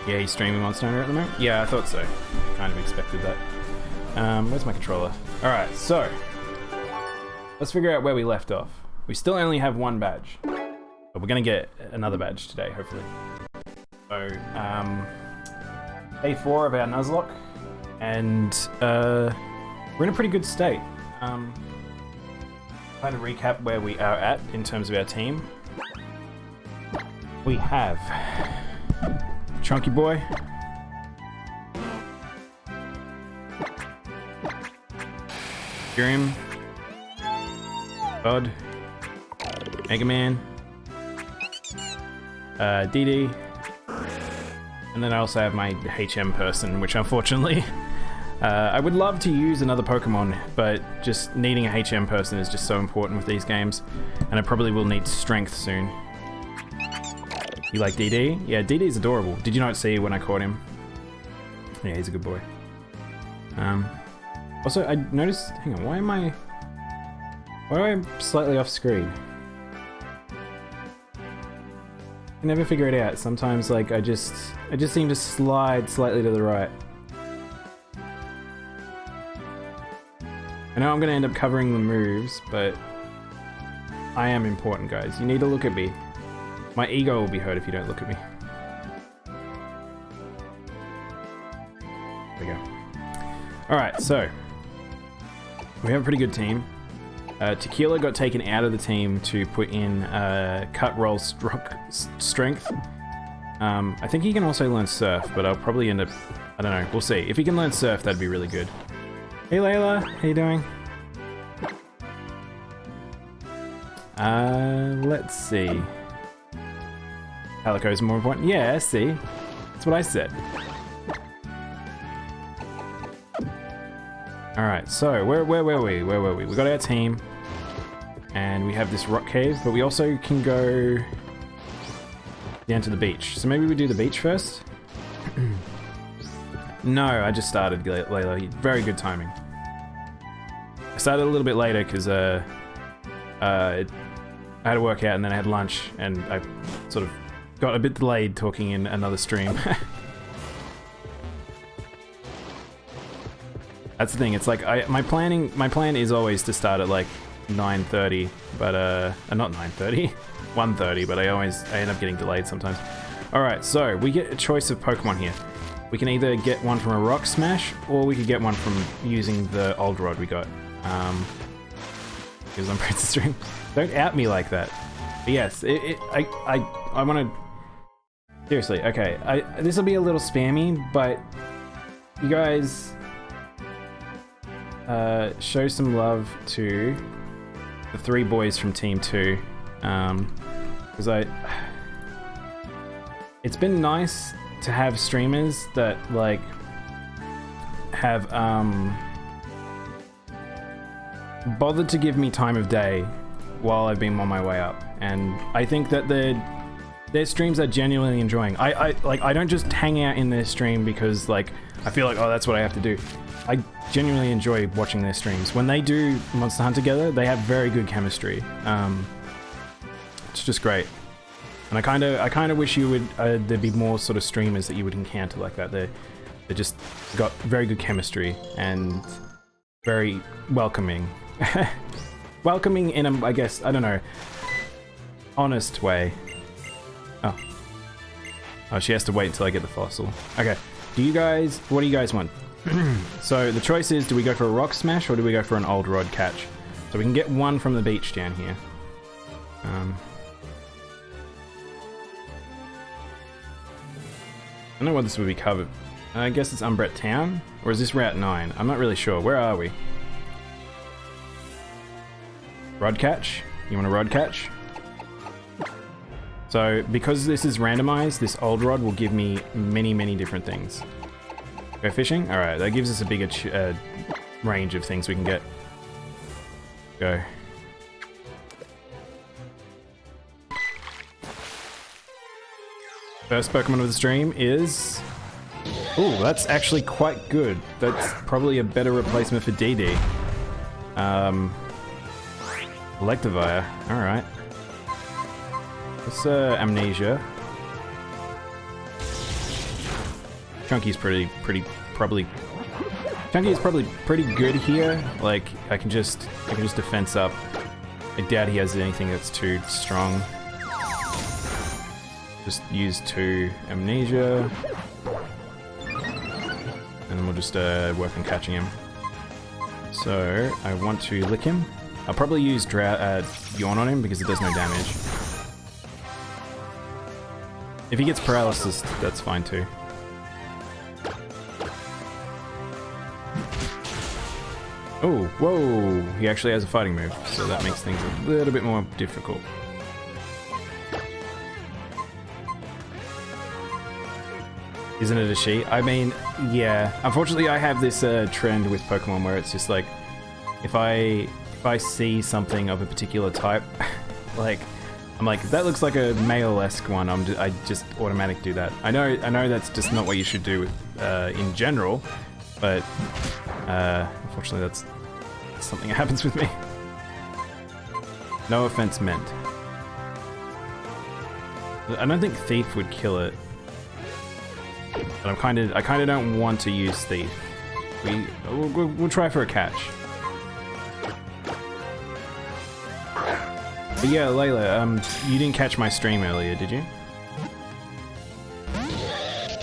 Yeah, he's streaming Monster Hunter at the moment? Yeah, I thought so. Kind of expected that. Where's my controller? Alright, so let's figure out where we left off. We still only have one badge, but we're gonna get another badge today, hopefully. So, day 4 of our Nuzlocke, and we're in a pretty good state. Kind of recap where we are at in terms of our team. We have Chunky Boy, Grim, Bud, Mega Man, DD, and then I also have my HM person, which unfortunately I would love to use another Pokemon, but just needing a HM person is just so important with these games, and I probably will need strength soon. You like DD? Yeah, DD's adorable. Did you not see when I caught him? Yeah, he's a good boy. Also, I noticed... Hang on, why am I slightly off screen? I can never figure it out. Sometimes, like, I just seem to slide slightly to the right. I know I'm gonna end up covering the moves, but I am important, guys. You need to look at me. My ego will be hurt if you don't look at me. There we go. Alright, so we have a pretty good team. Tequila got taken out of the team to put in cut, roll, strength. I think he can also learn surf, but I'll probably end up... I don't know, we'll see. If he can learn surf, that'd be really good. Hey Layla, how you doing? Let's see. Calico's more important. Yeah, see? That's what I said. Alright, so where were we? Where were we? We got our team. And we have this rock cave, but we also can go down to the beach. So maybe we do the beach first? No, I just started, Layla. Very good timing. I started a little bit later because I had to work out and then I had lunch and I sort of got a bit delayed talking in another stream. That's the thing, it's like my plan is always to start at like 9:30, but not 9:30, 1:30, but I end up getting delayed sometimes. Alright, so we get a choice of Pokemon here. We can either get one from a Rock Smash, or we could get one from using the old rod we got. Because I'm Princess Stream. Don't out me like that. But yes, I want to... Seriously, okay. This will be a little spammy, but you guys show some love to the 3 boys from Team 2. Because it's been nice to have streamers that like have bothered to give me time of day while I've been on my way up, and I think that their streams are genuinely enjoying. I don't just hang out in their stream because like I feel like, oh, that's what I have to do. I genuinely enjoy watching their streams. When they do Monster Hunt together, they have very good chemistry. It's just great. And I kind of wish you would there'd be more sort of streamers that you would encounter like that. They just got very good chemistry and very welcoming. Welcoming in a, I guess, I don't know, honest way. Oh, she has to wait until I get the fossil. Okay, what do you guys want? So the choice is, do we go for a Rock Smash or do we go for an old rod catch? So we can get one from the beach down here. I don't know what this would be covered. I guess it's Umbret Town? Or is this Route 9? I'm not really sure. Where are we? Rod catch? You want a rod catch? So, because this is randomized, this old rod will give me many different things. Go fishing? Alright, that gives us a bigger range of things we can get. Go. First Pokemon of the stream is... Ooh, that's actually quite good. That's probably a better replacement for DD. Electivire. Alright. What's Amnesia? Chunky's probably Chunky is probably pretty good here. Like I can just defense up. I doubt he has anything that's too strong. Just use 2 amnesia, and then we'll just work on catching him. So I want to lick him. I'll probably use Yawn on him because it does no damage. If he gets paralysis, that's fine too. Oh, whoa! He actually has a fighting move, so that makes things a little bit more difficult. Isn't it a she? I mean, yeah. Unfortunately, I have this trend with Pokemon where it's just like, if I see something of a particular type, like, I'm like, that looks like a male-esque one. I just automatically do that. I know that's just not what you should do in general, but unfortunately, that's something that happens with me. No offense meant. I don't think Thief would kill it. But I kind of don't want to use Thief. We'll try for a catch. But yeah, Layla, you didn't catch my stream earlier, did you?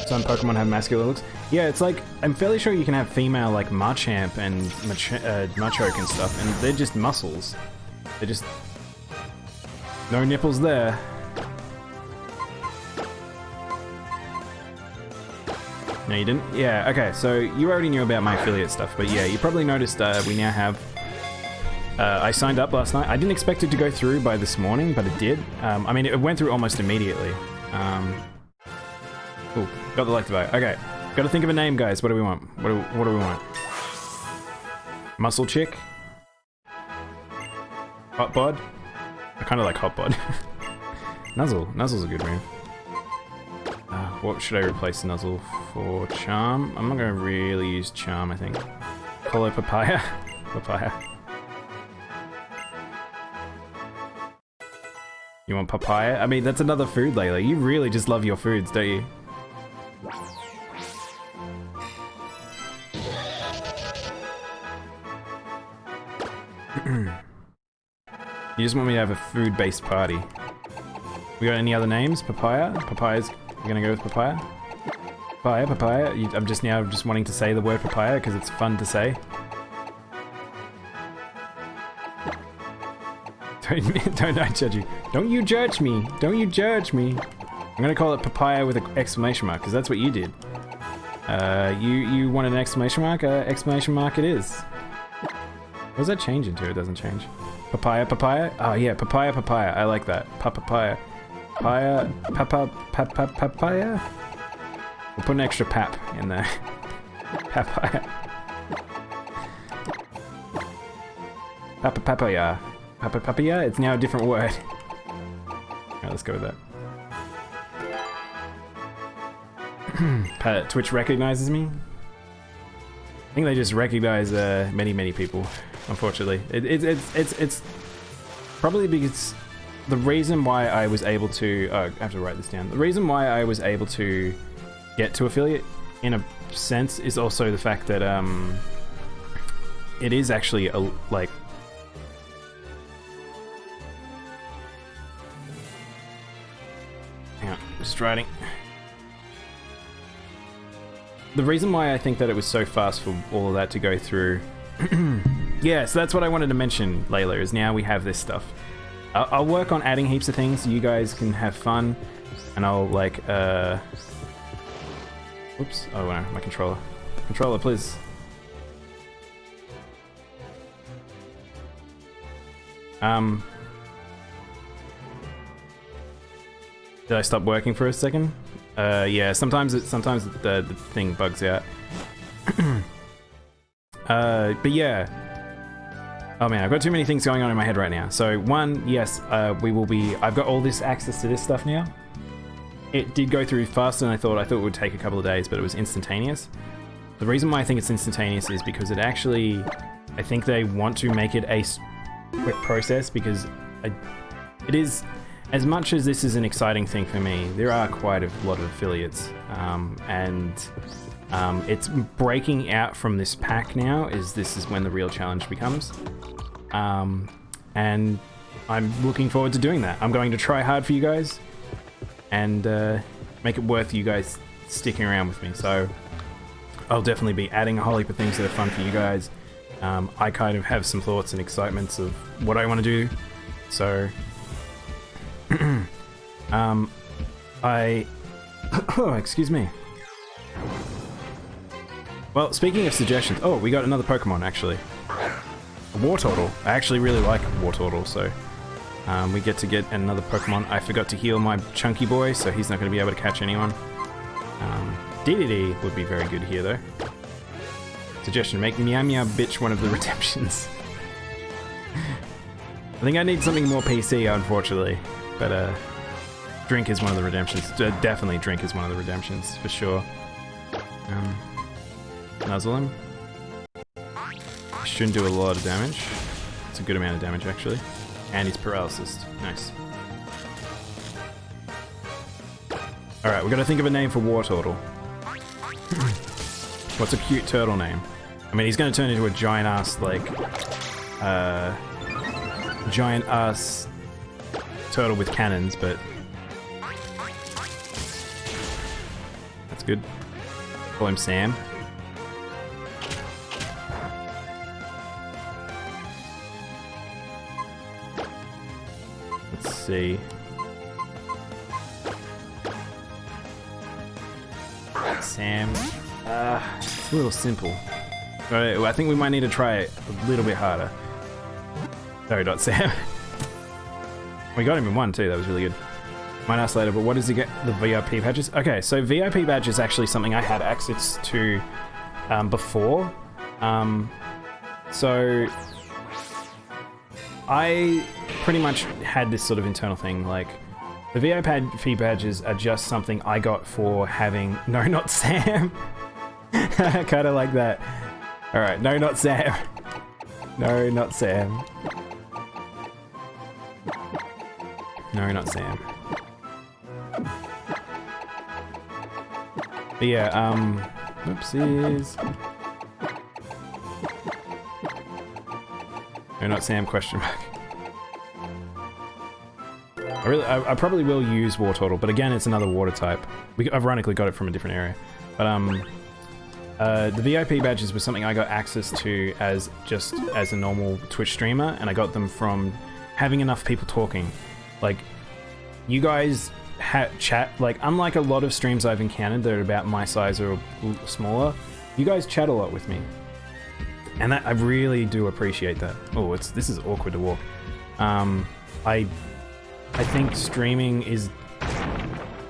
Some Pokemon have masculine looks. Yeah, it's like, I'm fairly sure you can have female like Machamp and Machoke and stuff, and they're just muscles. They're just... no nipples there. No, you didn't? Yeah, okay, so you already knew about my affiliate stuff, but yeah, you probably noticed we now have... I signed up last night. I didn't expect it to go through by this morning, but it did. I mean, it went through almost immediately. Ooh, got the like to buy. Okay, gotta think of a name, guys. What do we want? What do we want? Muscle Chick? Hot Bod? I kind of like Hot Bod. Nuzzle's a good move. What should I replace Nuzzle for? Charm? I'm not gonna really use Charm, I think. Colo Papaya? Papaya. You want papaya? I mean, that's another food, Layla. You really just love your foods, don't you? You just want me to have a food-based party. We got any other names? Papaya? Papaya's... You're gonna go with papaya? Papaya? I'm just now wanting to say the word papaya because it's fun to say. Don't I judge you. Don't you judge me. Don't you judge me. I'm gonna call it papaya with an exclamation mark because that's what you did. You want an exclamation mark? Exclamation mark it is. What does that change into? It doesn't change. Papaya, papaya? Oh yeah, papaya, papaya. I like that. Papaya. Papaya. Papaya? We'll put an extra pap in there. Papaya. Papaya. Papaya? It's now a different word. Alright, let's go with that. Twitch recognizes me? I think they just recognize many people, unfortunately. It's probably because the reason why I was able to... Oh, I have to write this down. The reason why I was able to get to affiliate, in a sense, is also the fact that it is actually like... Hang on, just writing. The reason why I think that it was so fast for all of that to go through... Yeah, so that's what I wanted to mention, Layla, is now we have this stuff. I'll work on adding heaps of things so you guys can have fun, and I'll, like, Oops, oh no, my controller. Controller, please. Did I stop working for a second? Yeah, sometimes the thing bugs out. But yeah. Oh man, I've got too many things going on in my head right now. So one, yes, I've got all this access to this stuff now. It did go through faster than I thought. I thought it would take a couple of days, but it was instantaneous. The reason why I think it's instantaneous is because it actually, I think they want to make it a quick process because it is, as much as this is an exciting thing for me, there are quite a lot of affiliates, and it's breaking out from this pack now. This is when the real challenge becomes, and I'm looking forward to doing that. I'm going to try hard for you guys, and make it worth you guys sticking around with me. So I'll definitely be adding a whole heap of things that are fun for you guys. I kind of have some thoughts and excitements of what I want to do, so oh, excuse me. Well, speaking of suggestions, oh, we got another Pokemon actually. A Wartortle. I actually really like Wartortle, so we get to get another Pokemon. I forgot to heal my chunky boy, so he's not going to be able to catch anyone. DDD would be very good here though. Suggestion, make Meow Meow Bitch one of the redemptions. I think I need something more PC, unfortunately, but Drink is one of the redemptions. Definitely Drink is one of the redemptions, for sure. Nuzzle him. Shouldn't do a lot of damage. It's a good amount of damage, actually. And he's paralysis. Nice. Alright, we've got to think of a name for Wartortle. What's a cute turtle name? I mean, he's going to turn into a giant-ass, like, giant-ass turtle with cannons, but that's good. Call him Sam. Let's see. Sam. It's a little simple. Right, I think we might need to try it a little bit harder. Sorry, Sam. We got him in one too, that was really good. Might ask later, but what does he get? The VIP badges? Okay, so VIP badge is actually something I had access to before. So I pretty much had this sort of internal thing, like the VIP badges are just something I got for having... No, not Sam! Kind of like that. Alright, no, not Sam. No, not Sam. No, not Sam. But yeah, oopsies. No, not Sam, question mark. I probably will use Wartortle, but again, it's another water type. We ironically got it from a different area. But the VIP badges was something I got access to as a normal Twitch streamer, and I got them from having enough people talking. Like, you guys chat, like, unlike a lot of streams I've encountered that are about my size or smaller, you guys chat a lot with me. And that, I really do appreciate that. Oh, this is awkward to walk. I think streaming is...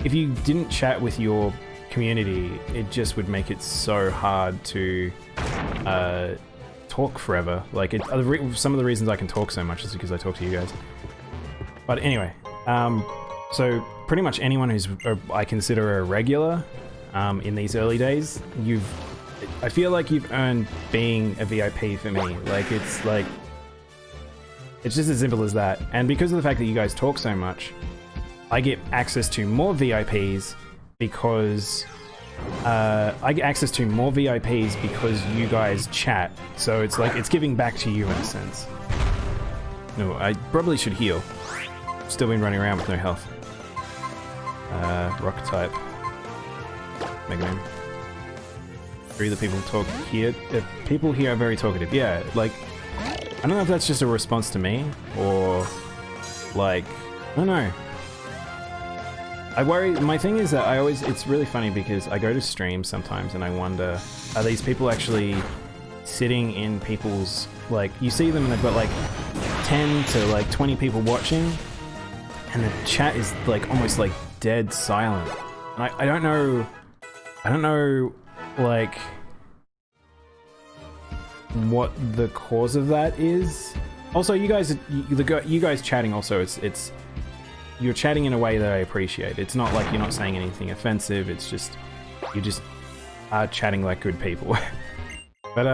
If you didn't chat with your community, it just would make it so hard to talk forever. Like, some of the reasons I can talk so much is because I talk to you guys. But anyway, so pretty much anyone who's I consider a regular in these early days, I feel like you've earned being a VIP for me. Like, it's just as simple as that. And because of the fact that you guys talk so much, I get access to more VIPs because I get access to more VIPs because you guys chat. So it's like, it's giving back to you in a sense. No, I probably should heal. Still been running around with no health. Rock type. Mega Man. Three of the people talk here. People here are very talkative. Yeah, like, I don't know if that's just a response to me, or, like, I don't know. I worry, my thing is that it's really funny because I go to streams sometimes and I wonder, are these people actually sitting in people's, like, you see them and they've got like 10 to like 20 people watching, and the chat is like almost like dead silent. And I don't know, like, what the cause of that is. Also, you guys chatting also, you're chatting in a way that I appreciate. It's not like you're not saying anything offensive, it's just, you just are chatting like good people. But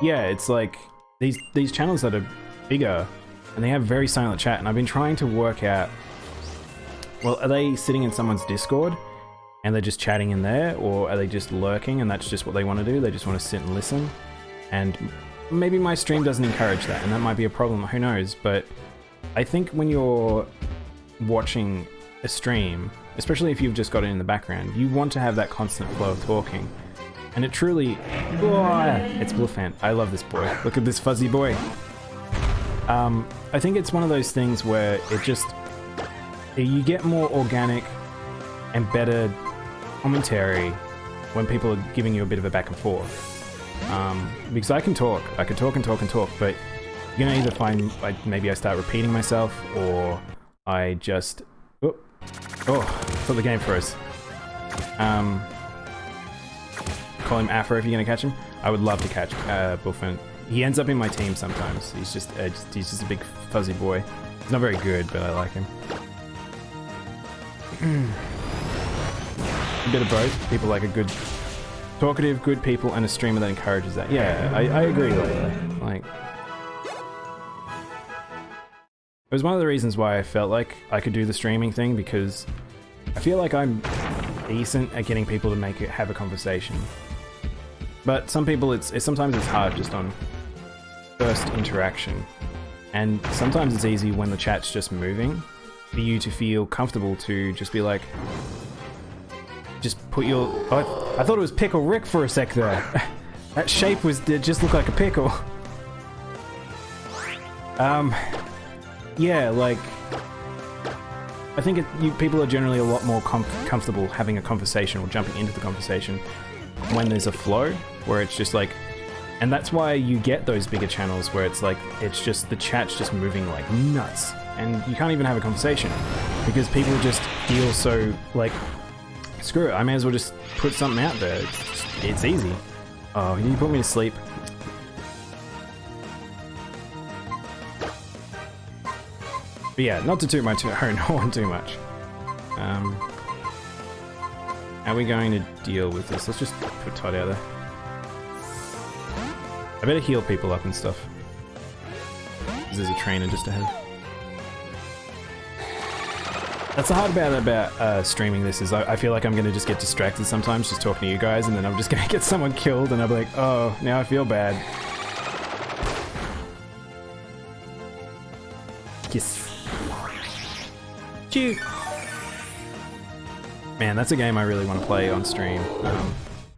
yeah, it's like, these channels that are bigger, and they have very silent chat, and I've been trying to work out well, are they sitting in someone's Discord and they're just chatting in there, or are they just lurking and that's just what they want to do? They just want to sit and listen. And maybe my stream doesn't encourage that, and that might be a problem, who knows. But I think when you're watching a stream, especially if you've just got it in the background, you want to have that constant flow of talking. And it truly... it's Bluffant. I love this boy. Look at this fuzzy boy. I think it's one of those things where it just... you get more organic and better commentary when people are giving you a bit of a back and forth. Because I can talk. I can talk and talk and talk, but you're gonna either find maybe I start repeating myself, or I just... Oh, thought the game froze. Call him Afro if you're gonna catch him. I would love to catch Bullfin. He ends up in my team sometimes. He's just a big fuzzy boy. He's not very good, but I like him. A bit of both. People like a good, talkative, good people, and a streamer that encourages that. Yeah, I agree with that. Like, it was one of the reasons why I felt like I could do the streaming thing, because I feel like I'm decent at getting people to have a conversation. But some people, sometimes it's hard just on first interaction. And sometimes it's easy when the chat's just moving for you to feel comfortable to just be like, just put your... Oh, I thought it was Pickle Rick for a sec there. That shape did just look like a pickle. Yeah, like... I think people are generally a lot more comfortable having a conversation or jumping into the conversation when there's a flow, where it's just like... And that's why you get those bigger channels where it's like, it's just, the chat's just moving like nuts. And you can't even have a conversation, because people just feel so like, screw it, I may as well just put something out there. It's easy. Oh, you put me to sleep. But yeah, not to toot my own horn too much. How are we going to deal with this? Let's just put Todd out there. I better heal people up and stuff. There's a trainer just ahead. That's the hard part about streaming this, is I feel like I'm going to just get distracted sometimes just talking to you guys, and then I'm just going to get someone killed and I'll be like, oh, now I feel bad. Yes. Chew. Man, that's a game I really want to play on stream,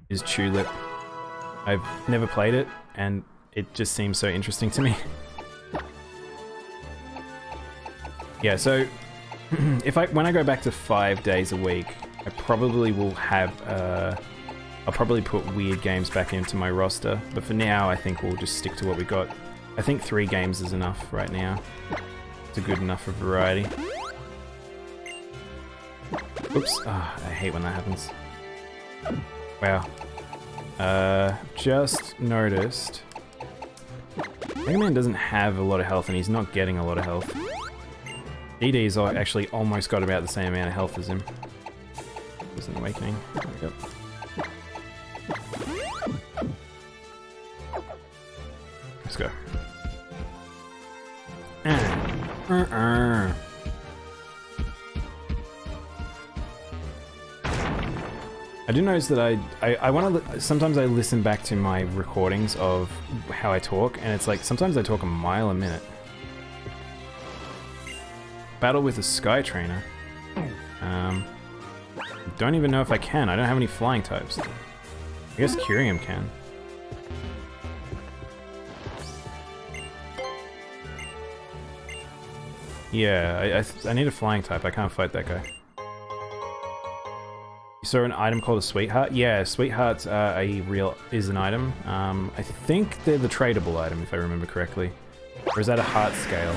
is Tulip. I've never played it, and it just seems so interesting to me. Yeah, so when I go back to 5 days a week, I probably will have I'll probably put weird games back into my roster, but for now I think we'll just stick to what we got. I think 3 games is enough right now. It's a good enough for variety. Oops, I hate when that happens. Wow. Just noticed Mega Man doesn't have a lot of health, and he's not getting a lot of health. DD's actually almost got about the same amount of health as him. There's an awakening. There we go. Let's go. I do notice that I want to... Sometimes I listen back to my recordings of how I talk, and it's like, sometimes I talk a mile a minute. Battle with a Sky Trainer. Don't even know if I can. I don't have any flying types. I guess Curium can. Yeah, I need a flying type. I can't fight that guy. You saw an item called a Sweetheart? Yeah, Sweehearts is an item. I think they're the tradable item, if I remember correctly. Or is that a heart scale?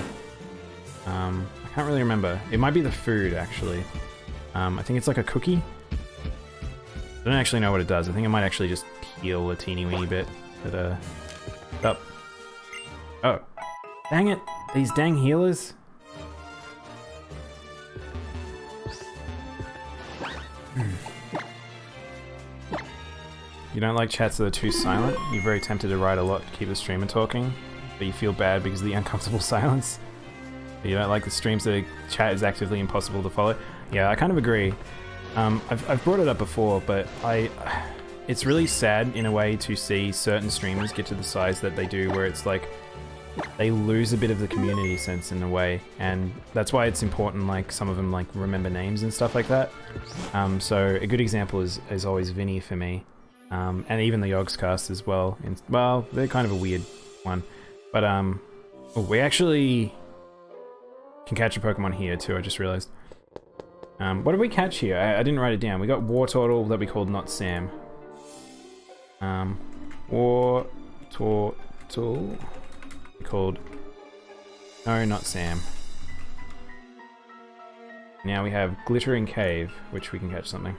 I can't really remember. It might be the food, actually. I think it's like a cookie. I don't actually know what it does. I think it might actually just heal a teeny weeny bit. But, up. Oh. Dang it! These dang healers! You don't like chats that are too silent? You're very tempted to write a lot to keep the streamer talking, but you feel bad because of the uncomfortable silence? You don't like the streams that chat is actively impossible to follow? Yeah, I kind of agree. I've brought it up before, but it's really sad in a way to see certain streamers get to the size that they do, where it's like they lose a bit of the community sense in a way, and that's why it's important, like some of them like remember names and stuff like that. So a good example is always Vinny for me, and even the Yogscast as well. And, well, they're kind of a weird one, but we actually can catch a Pokemon here too. I just realized. What did we catch here? I didn't write it down. We got Wartortle that we called Not Sam. Wartortle called No, Not Sam. Now we have Glittering Cave, which we can catch something.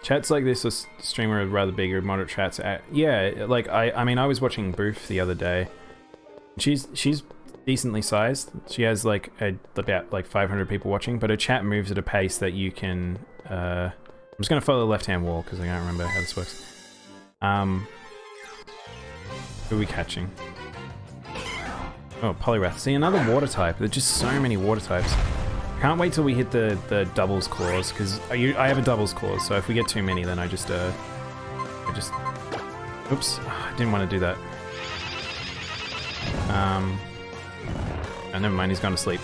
Chats like this, a streamer with rather bigger, moderate chats. Yeah, like I mean, I was watching Booth the other day. She's decently sized. She has like about like 500 people watching, but her chat moves at a pace that you can. I'm just gonna follow the left-hand wall because I can't remember how this works. Who are we catching? Oh, Poliwrath. See, another water type. There's just so many water types. Can't wait till we hit the doubles clause, because I have a doubles clause, so if we get too many, then I just oops, I didn't want to do that. Oh, never mind, he's gone to sleep.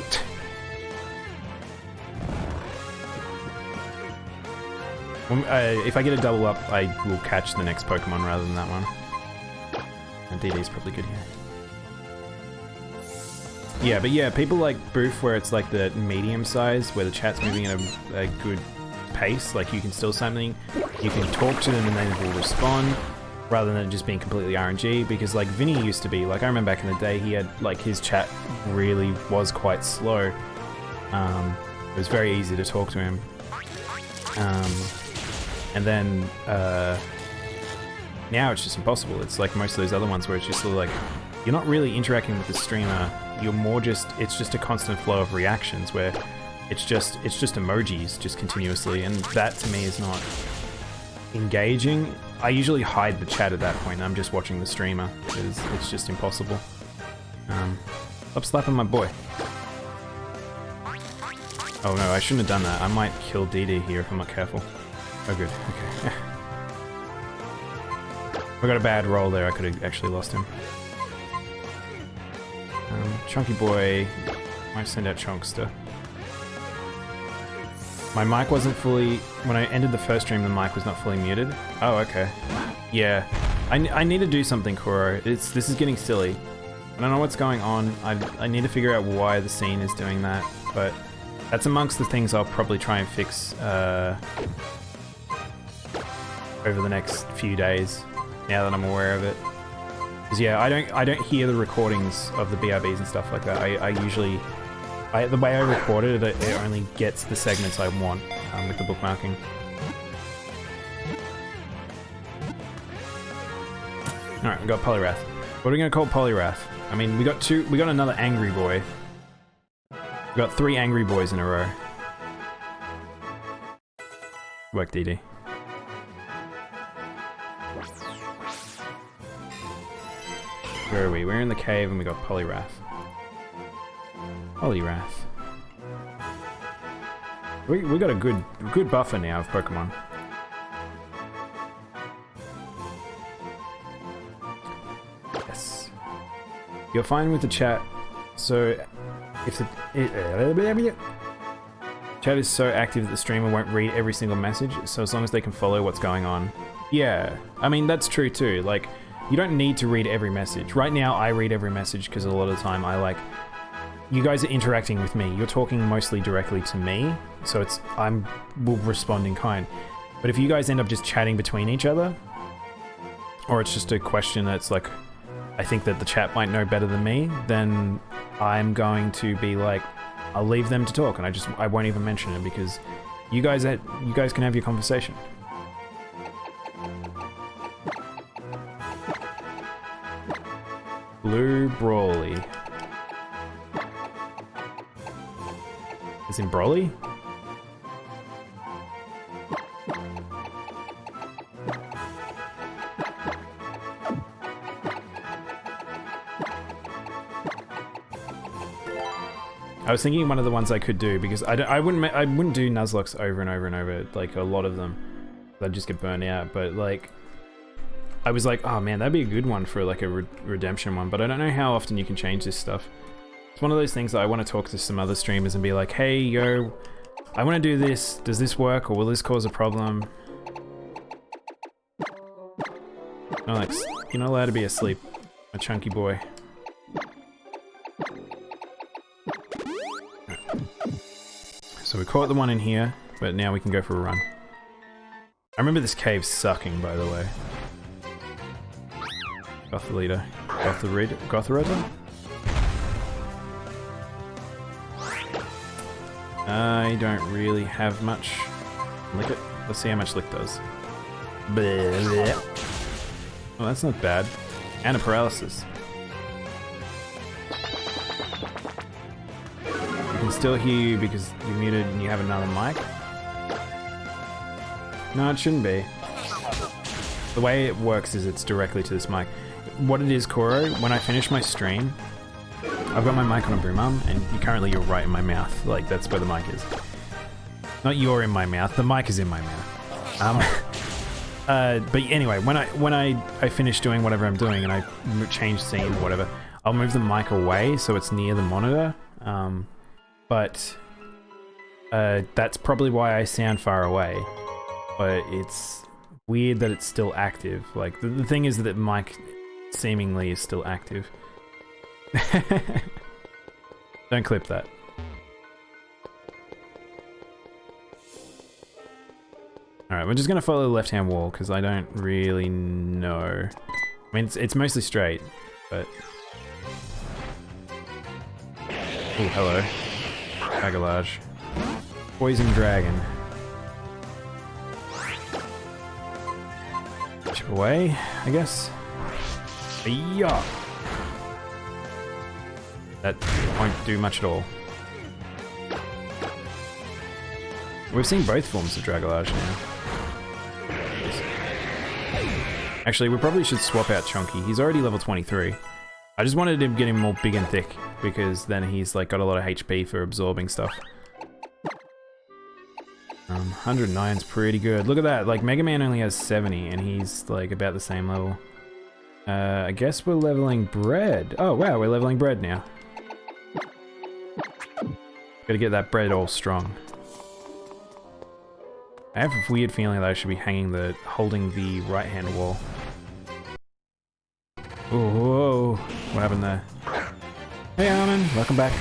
If I get a double up, I will catch the next Pokemon rather than that one. And DD's probably good here. Yeah, but yeah, people like Booth, where it's like the medium size, where the chat's moving at a good pace, like you can still something, you can talk to them and they will respond, rather than just being completely RNG, because like Vinny used to be, like I remember back in the day, he had, like his chat really was quite slow. It was very easy to talk to him. And then, now it's just impossible. It's like most of those other ones where it's just sort of like, you're not really interacting with the streamer, you're more just, it's just a constant flow of reactions where it's just emojis just continuously, and that to me is not engaging. I usually hide the chat at that point, I'm just watching the streamer, because it's just impossible. Stop slapping my boy. Oh no, I shouldn't have done that. I might kill DD here if I'm not careful. Oh good, okay. I got a bad roll there, I could have actually lost him. Chunky boy might send out Chunkster. My mic wasn't fully... When I ended the first stream, the mic was not fully muted. Oh, okay. Yeah. I need to do something, Kuro. This is getting silly. I don't know what's going on. I need to figure out why the scene is doing that, but that's amongst the things I'll probably try and fix over the next few days, now that I'm aware of it. Because yeah, I don't hear the recordings of the BRBs and stuff like that. I usually... the way I record it, it only gets the segments I want with the bookmarking. Alright, we got Poliwrath. What are we gonna call Poliwrath? I mean, we got another angry boy. We got 3 angry boys in a row. Work, DD. Where are we? We're in the cave and we got Poliwrath. Poliwrath. We got a good buffer now of Pokemon. Yes. You're fine with the chat, so if the chat is so active that the streamer won't read every single message, so as long as they can follow what's going on. Yeah, I mean that's true too. Like, you don't need to read every message. Right now I read every message because a lot of the time I like... You guys are interacting with me. You're talking mostly directly to me, so will respond in kind. But if you guys end up just chatting between each other, or it's just a question that's like, I think that the chat might know better than me, then I'm going to be like, I'll leave them to talk, and I won't even mention it because you guys can have your conversation. Blue Brawly. Is in Broly? I was thinking one of the ones I could do, because I wouldn't do Nuzlockes over and over and over, like a lot of them. I'd just get burned out, but like, I was like, oh man, that'd be a good one for like a redemption one, but I don't know how often you can change this stuff. It's one of those things that I want to talk to some other streamers and be like, hey, yo, I want to do this. Does this work, or will this cause a problem? Alex, you're not allowed to be asleep, a chunky boy. So we caught the one in here, but now we can go for a run. I remember this cave sucking, by the way. Gothorita. Gothorita? I don't really have much. Lick it. Let's see how much lick does. Bleh. Oh, that's not bad. And a paralysis. I can still hear you because you're muted and you have another mic. No, it shouldn't be. The way it works is it's directly to this mic. What it is, Koro, when I finish my stream, I've got my mic on a boom arm, and currently you're right in my mouth. Like, that's where the mic is. Not you're in my mouth, the mic is in my mouth. But anyway, when I finish doing whatever I'm doing and I change scene or whatever, I'll move the mic away so it's near the monitor. But that's probably why I sound far away. But it's weird that it's still active. Like, the thing is that the mic seemingly is still active. Don't clip that. Alright, we're just gonna follow the left-hand wall, because I don't really know. I mean, it's mostly straight, but... Oh, hello. Bagalage. Poison dragon. Chip away, I guess. Yeah. That won't do much at all. We've seen both forms of Dragalage now. Actually, we probably should swap out Chonky. He's already level 23. I just wanted to get him more big and thick, because then he's like got a lot of HP for absorbing stuff. 109's pretty good. Look at that, like Mega Man only has 70 and he's like about the same level. I guess we're leveling bread. Oh wow, we're leveling bread now. Gotta get that bread all strong. I have a weird feeling that I should be holding the right hand wall. Oh, whoa, what happened there? Hey Armin, welcome back.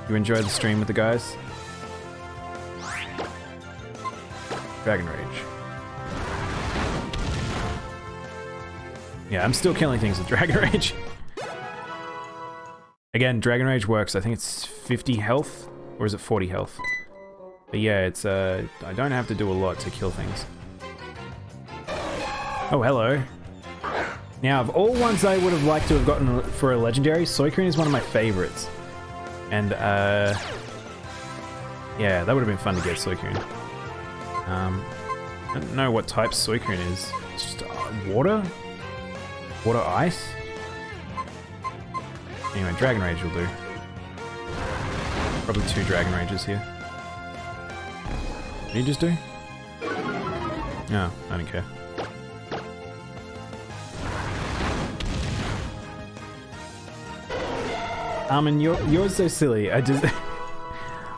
You enjoyed the stream with the guys? Dragon Rage. Yeah, I'm still killing things with Dragon Rage. Again, Dragon Rage works, I think it's 50 health, or is it 40 health? But yeah, it's I don't have to do a lot to kill things. Oh, hello. Now, of all ones I would have liked to have gotten for a legendary, Suicune is one of my favorites. And yeah, that would have been fun to get Suicune. I don't know what type Suicune is. It's just water? Water ice? Anyway, Dragon Rage will do. Probably 2 Dragon Rages here. What did you just do? No, I don't care. Armin, you're so silly. I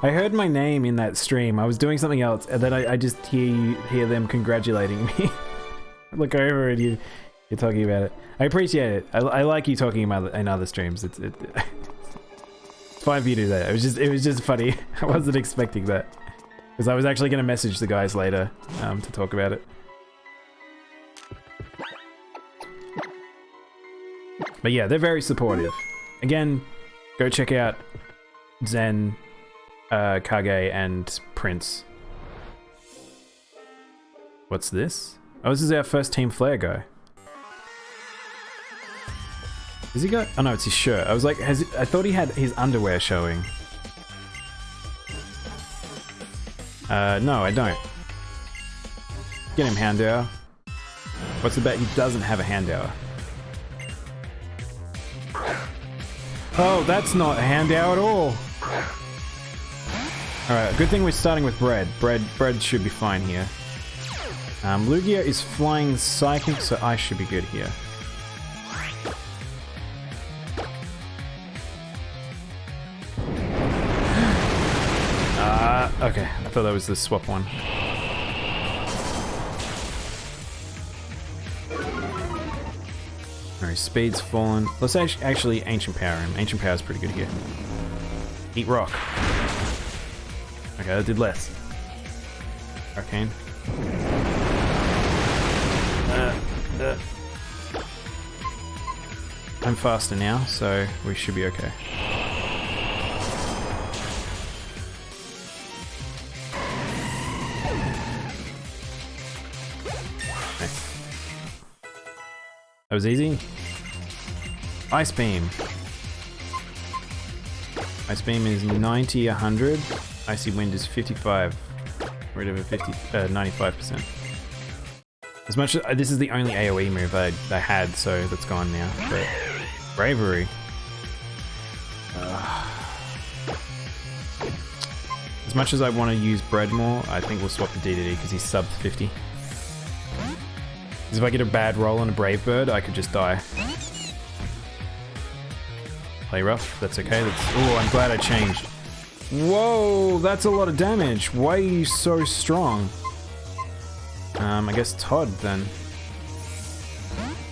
heard my name in that stream. I was doing something else, and then I just hear them congratulating me. Look over and you're talking about it. I appreciate it. I like you talking about it in other streams. It's fine for you to do that. It was just funny. I wasn't expecting that, because I was actually going to message the guys later to talk about it. But yeah, they're very supportive. Again, go check out Zen, Kage, and Prince. What's this? Oh, this is our first Team Flare guy. Has he got... Oh no, it's his shirt. I was like, I thought he had his underwear showing. No, I don't. Get him, Houndour. What's the bet he doesn't have a Houndour? Oh, that's not a handout at all. Alright, good thing we're starting with bread. Bread should be fine here. Lugia is flying psychic, so I should be good here. Okay, I thought that was the swap one. Alright, speed's fallen. Let's actually Ancient Power him. Ancient Power is pretty good here. Eat rock. Okay, that did less. Arcane. I'm faster now, so we should be okay. That was easy. Ice Beam. Ice Beam is 90, 100. Icy Wind is 55. Rid of a 95%. As much as this is the only AoE move I had, so that's gone now. But Bravery. As much as I want to use Bread more, I think we'll swap the DDD because he's sub 50. Because if I get a bad roll on a Brave Bird, I could just die. Play rough, that's okay. Oh, I'm glad I changed. Whoa, that's a lot of damage. Why are you so strong? I guess Todd then.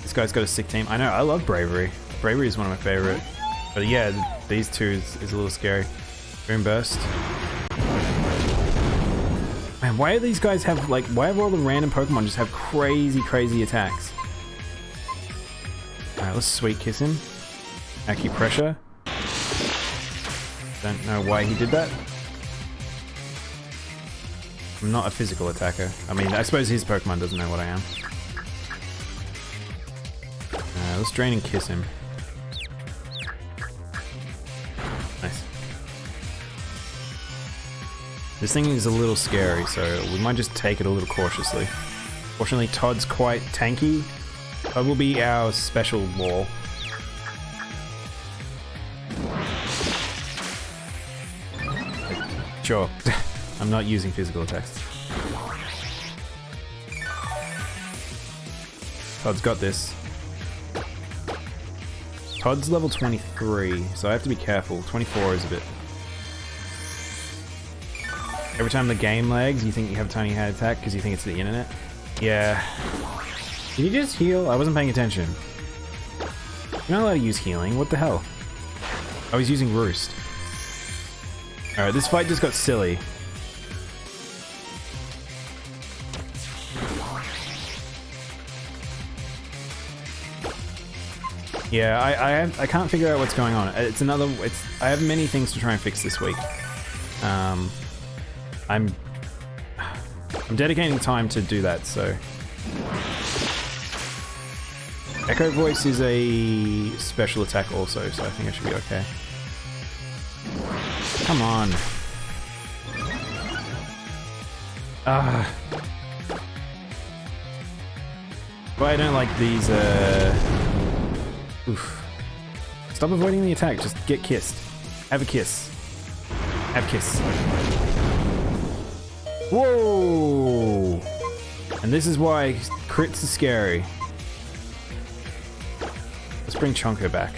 This guy's got a sick team. I know, I love Bravery. Bravery is one of my favorite. But yeah, these two is a little scary. Boom Burst. Man, why do these guys have, like, why have all the random Pokemon just have crazy attacks? Alright, let's Sweet Kiss him. Acupressure. Don't know why he did that. I'm not a physical attacker. I mean, I suppose his Pokemon doesn't know what I am. Let's Drain and Kiss him. Nice. This thing is a little scary, so we might just take it a little cautiously. Fortunately, Todd's quite tanky. Todd will be our special wall. Sure. I'm not using physical attacks. Todd's got this. Todd's level 23, so I have to be careful. 24 is a bit... Every time the game lags, you think you have a tiny heart attack because you think it's the internet. Yeah. Did you just heal? I wasn't paying attention. You're not allowed to use healing. What the hell? I was using Roost. Alright, this fight just got silly. Yeah, I can't figure out what's going on. I have many things to try and fix this week. I'm dedicating time to do that, so. Echo Voice is a special attack also, so I think I should be okay. Come on. But I don't like these, oof. Stop avoiding the attack, just get kissed. Have a kiss. Have kiss. Whoa! And this is why crits are scary. Let's bring Chonko back.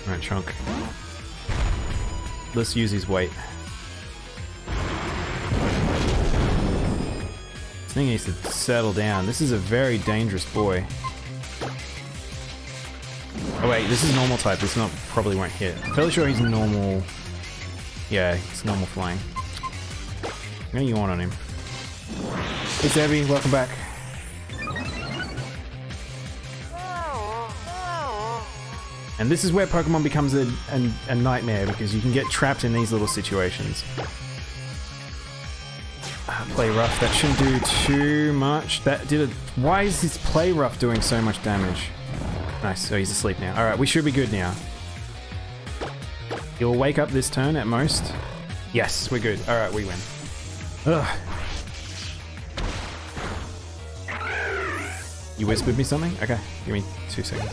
Alright, Chunk. Let's use his weight. This thing needs to settle down. This is a very dangerous boy. Oh wait, this is normal type. This probably won't hit. I'm fairly sure he's normal. Yeah, it's normal flying. I'm gonna yawn on him. Hey Zabby, welcome back. And this is where Pokemon becomes a nightmare, because you can get trapped in these little situations. Play rough, that shouldn't do too much. Why is this play rough doing so much damage? Nice, so he's asleep now. Alright, we should be good now. He'll wake up this turn at most. Yes, we're good. Alright, we win. Ugh. You whispered me something? Okay, give me 2 seconds.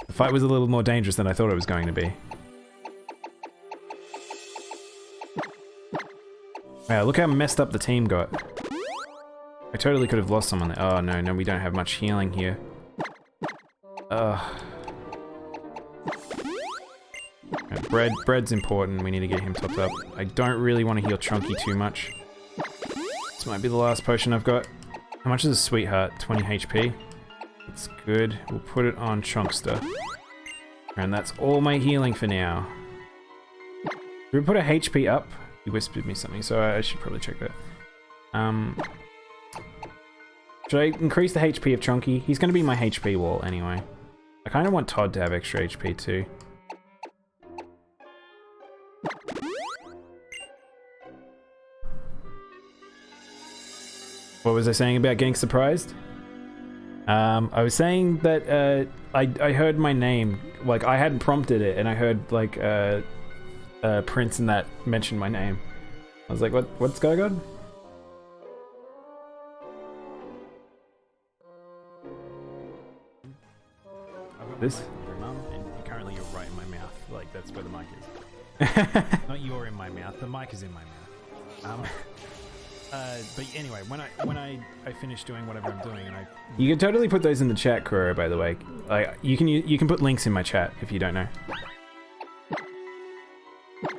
The fight was a little more dangerous than I thought it was going to be. Yeah, look how messed up the team got. I totally could have lost someone there. Oh no, we don't have much healing here. Bread's important, we need to get him topped up. I don't really want to heal Chunky too much. This might be the last potion I've got. How much is a Sweetheart? 20 HP. That's good. We'll put it on Chunkster. And that's all my healing for now. Did we put a HP up? He whispered me something, so I should probably check that. Should I increase the HP of Chunky? He's going to be my HP wall anyway. I kind of want Todd to have extra HP too. What was I saying about getting surprised? I was saying that I heard my name, like I hadn't prompted it, and I heard like Prince and that mention my name. I was like, what's going on? This? Mum, and currently you're right in my mouth. Like that's where the mic is. Not you're in my mouth. The mic is in my mouth. But anyway, when I finish doing whatever I'm doing, and you can totally put those in the chat, Kuro. By the way, like you can put links in my chat if you don't know.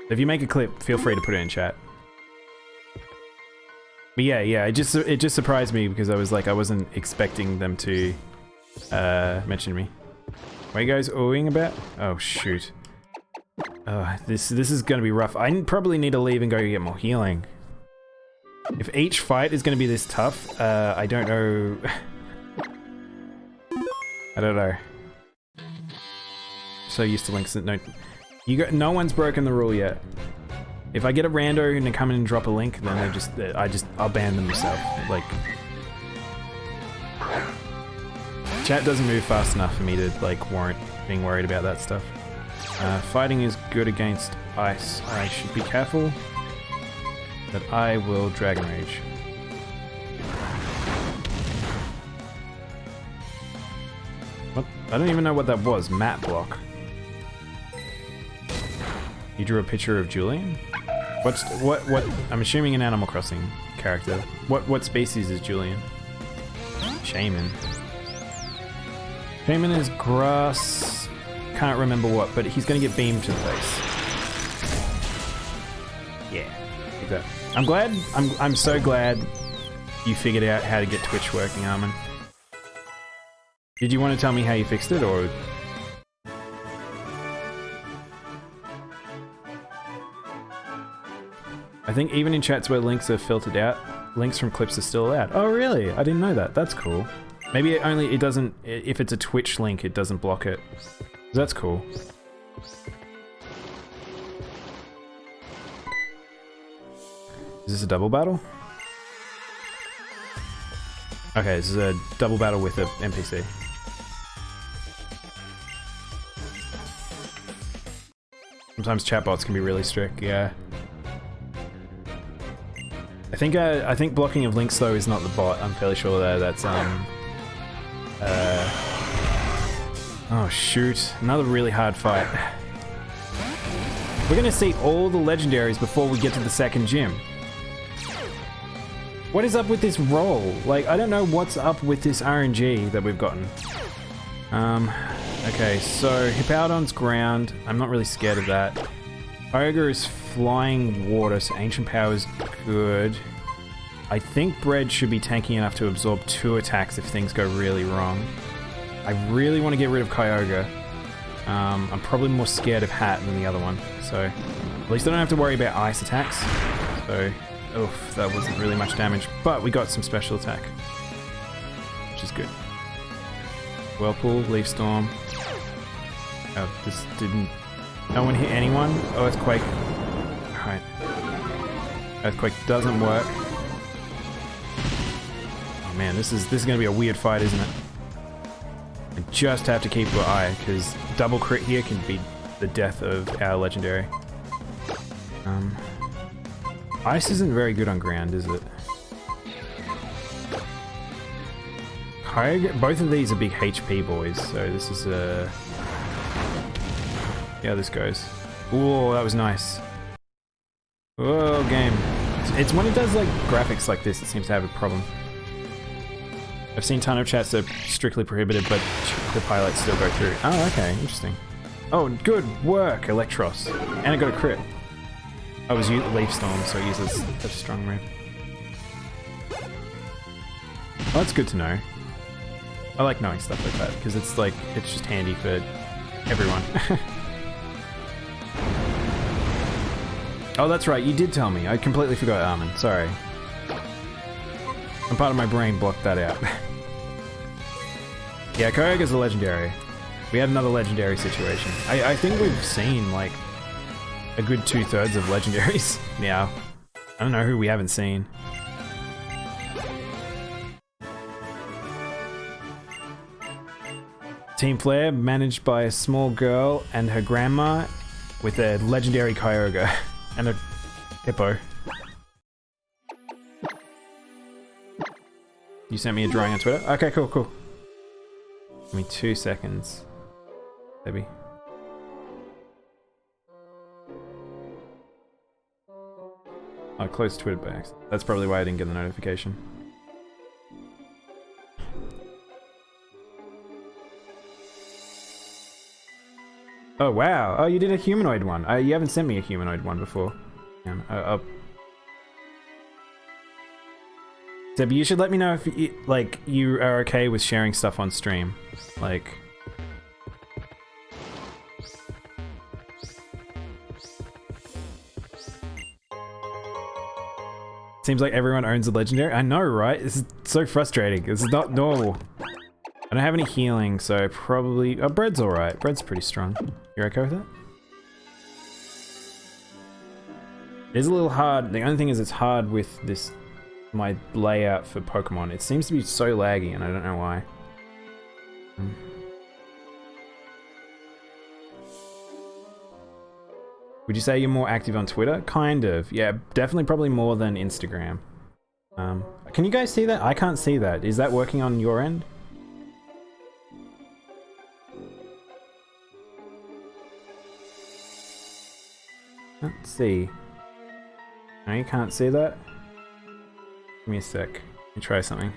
If you make a clip, feel free to put it in chat. But yeah, it just surprised me because I was like I wasn't expecting them to mention me. What are you guys oohing about? Oh shoot. This is gonna be rough. I probably need to leave and go get more healing. If each fight is gonna be this tough, I don't know. I don't know. So used to links that no one's broken the rule yet. If I get a rando who can come in and drop a link, then I'll ban them myself. Like, chat doesn't move fast enough for me to like warrant being worried about that stuff. Fighting is good against ice. I should be careful that I will Dragon Rage. What? I don't even know what that was. Map block. You drew a picture of Julian? What? I'm assuming an Animal Crossing character. What species is Julian? Shaman. Shaman is grass. Can't remember what, but he's gonna get beamed to the face. Yeah, like that. I'm so glad you figured out how to get Twitch working, Armin. Did you want to tell me how you fixed it, or? I think even in chats where links are filtered out, links from clips are still allowed. Oh really? I didn't know that. That's cool. Maybe it doesn't, if it's a Twitch link, it doesn't block it. That's cool. Is this a double battle? Okay, this is a double battle with an NPC. Sometimes chatbots can be really strict, yeah. I think blocking of links though is not the bot. I'm fairly sure that's oh shoot, another really hard fight. We're gonna see all the legendaries before we get to the second gym. What is up with this roll? Like, I don't know what's up with this RNG that we've gotten. Okay, so Hippowdon's ground. I'm not really scared of that. Ogre is flying water, so Ancient Power's good. I think Bread should be tanky enough to absorb 2 attacks if things go really wrong. I really want to get rid of Kyogre. I'm probably more scared of Hat than the other one, so at least I don't have to worry about ice attacks. So, oof, that wasn't really much damage, but we got some special attack, which is good. Whirlpool, Leaf Storm. Oh, this didn't... No one hit anyone? Earthquake. Alright. Earthquake doesn't work. Oh man, this is gonna be a weird fight, isn't it? just have to keep your eye, because double crit here can be the death of our legendary. Ice isn't very good on ground, is it? Both of these are big HP boys, so this is a... Yeah, this goes. Whoa, that was nice. Whoa, game. It's when it does like graphics like this, it seems to have a problem. I've seen a ton of chats that are strictly prohibited, but clip highlights still go through. Oh, okay, interesting. Oh, good work, Electros. And I got a crit. I was Leaf Storm, so it uses a strong move. Oh, that's good to know. I like knowing stuff like that, because it's like, it's just handy for everyone. Oh, that's right, you did tell me. I completely forgot Armin, sorry. And part of my brain blocked that out. Yeah, Kyogre's a legendary. We had another legendary situation. I think we've seen, like, a good 2/3 of legendaries now. I don't know who we haven't seen. Team Flare, managed by a small girl and her grandma with a legendary Kyogre and a hippo. You sent me a drawing on Twitter? Okay, cool, cool. Give me 2 seconds, maybe. I closed Twitter by accident. That's probably why I didn't get the notification. Oh wow! Oh, you did a humanoid one. You haven't sent me a humanoid one before. Deb, you should let me know if you are okay with sharing stuff on stream. Like... Seems like everyone owns a legendary. I know, right? This is so frustrating. This is not normal. I don't have any healing, so probably... Oh, Bread's alright. Bread's pretty strong. You're okay with that? It is a little hard. The only thing is it's hard with this... my layout for Pokemon. It seems to be so laggy, and I don't know why. Would you say you're more active on Twitter? Kind of. Yeah, definitely probably more than Instagram. Can you guys see that? I can't see that. Is that working on your end? Let's see. No, you can't see that? Give me a sec. Let me try something.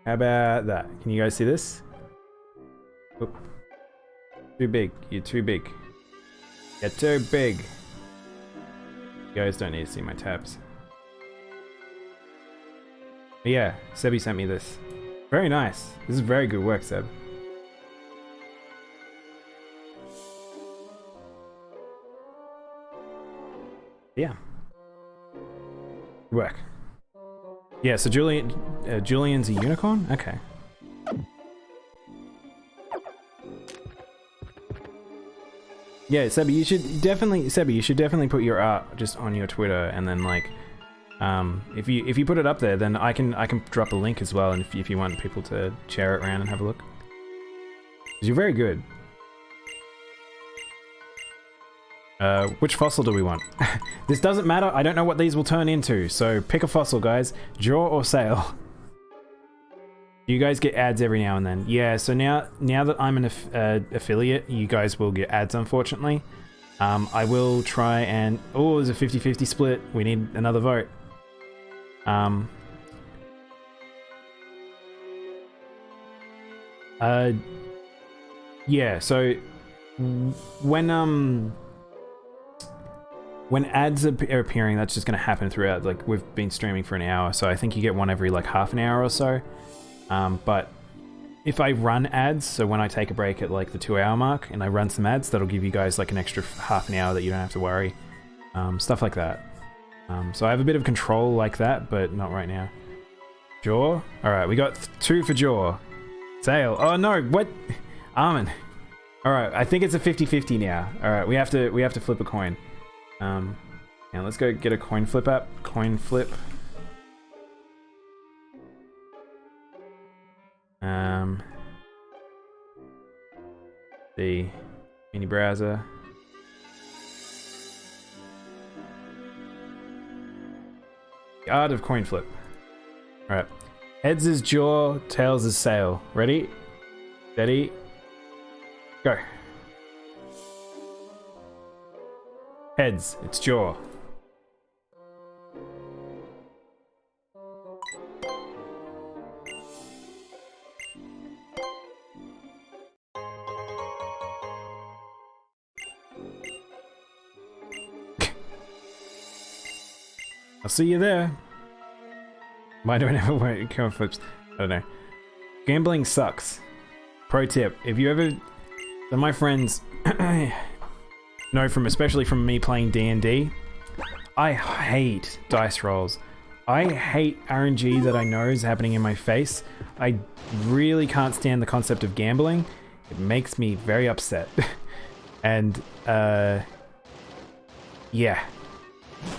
How about that? Can you guys see this? Oop. Too big. You're too big. You're too big. You guys don't need to see my tabs. But yeah, Sebi sent me this. Very nice. This is very good work, Seb. Yeah. Good work. Yeah, so Julian's a unicorn? Okay. Yeah, Sebi, you should definitely put your art just on your Twitter, and then like, if you put it up there, then I can drop a link as well, and if you want people to share it around and have a look. 'Cause you're very good. Which fossil do we want? This doesn't matter, I don't know what these will turn into, so pick a fossil, guys. Jaw or sail? You guys get ads every now and then. Yeah, so now that I'm an affiliate, you guys will get ads, unfortunately. I will try and... Oh, there's a 50-50 split. We need another vote. Yeah, so... When ads are appearing, that's just going to happen throughout. Like, we've been streaming for an hour, so I think you get one every like half an hour or so. But if I run ads, so when I take a break at like the 2-hour mark and I run some ads, that'll give you guys like an extra half an hour that you don't have to worry. Stuff like that. So I have a bit of control like that, but not right now. Jaw? Alright, we got 2 for Jaw. Sale. Oh no, what? Armin. Alright, I think it's a 50-50 now. Alright, we have to flip a coin. And let's go get a coin flip app. Coin flip. The mini browser. The art of coin flip. Alright. Heads is jaw, tails is sail. Ready? Steady. Go. Heads, it's jaw. I'll see you there. Why do I never wait? Coin flips. I don't know. Gambling sucks. Pro tip: if you ever, so my friends know from, especially from me playing D&D, I hate dice rolls. I hate RNG that I know is happening in my face. I really can't stand the concept of gambling. It makes me very upset. And yeah.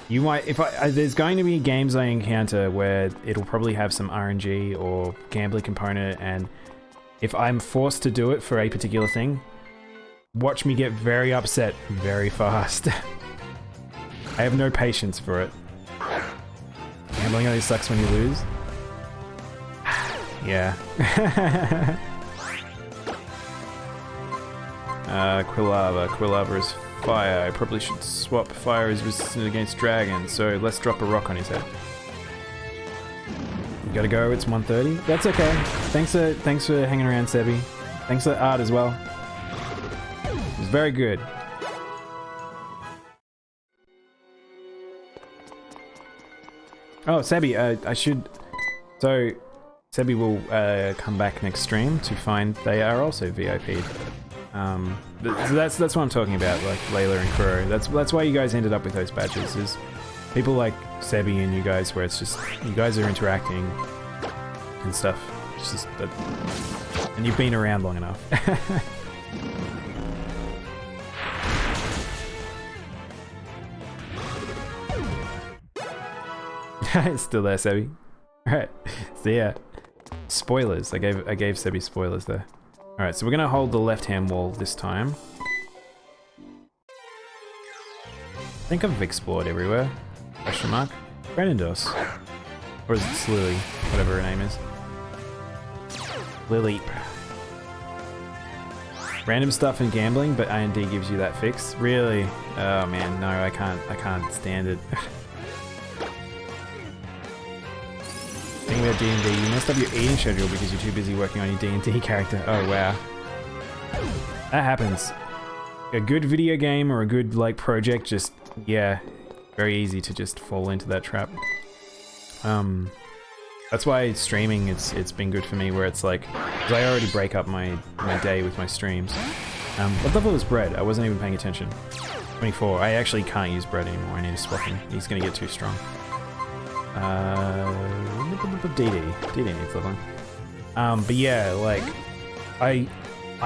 You might, if there's going to be games I encounter where it'll probably have some RNG or gambling component, and if I'm forced to do it for a particular thing, watch me get very upset very fast. I have no patience for it. Gambling only sucks when you lose. Yeah. Quillava. Quillava is fire. I probably should swap. Fire is resistant against dragon, so let's drop a rock on his head. You gotta go, it's 1:30. That's okay. Thanks for hanging around, Sebi. Thanks for the art as well. It was very good. Oh, Sebi, I should... So, Sebi will come back next stream to find they are also VIP'd. So that's what I'm talking about, like Layla and Kuro. That's why you guys ended up with those badges, is people like Sebi and you guys, where it's just you guys are interacting and stuff. It's just that, and you've been around long enough. Still there, Sebi. Alright, so yeah, spoilers. I gave Sebi spoilers there. Alright, so we're gonna hold the left-hand wall this time. I think I've explored everywhere. Question mark? Grenados. Or is it Lily? Whatever her name is. Lily. Random stuff and gambling, but A&D gives you that fix. Really? Oh man, no, I can't stand it. Thing about D&D, you messed up your eating schedule because you're too busy working on your D&D character. Oh wow. That happens. A good video game or a good like project, just, yeah, very easy to just fall into that trap. That's why streaming, it's been good for me, where it's like, 'cause I already break up my day with my streams. What level is Bread? I wasn't even paying attention. 24. I actually can't use Bread anymore. I need to swap him. He's gonna get too strong. DD needs leveling. But yeah, like, I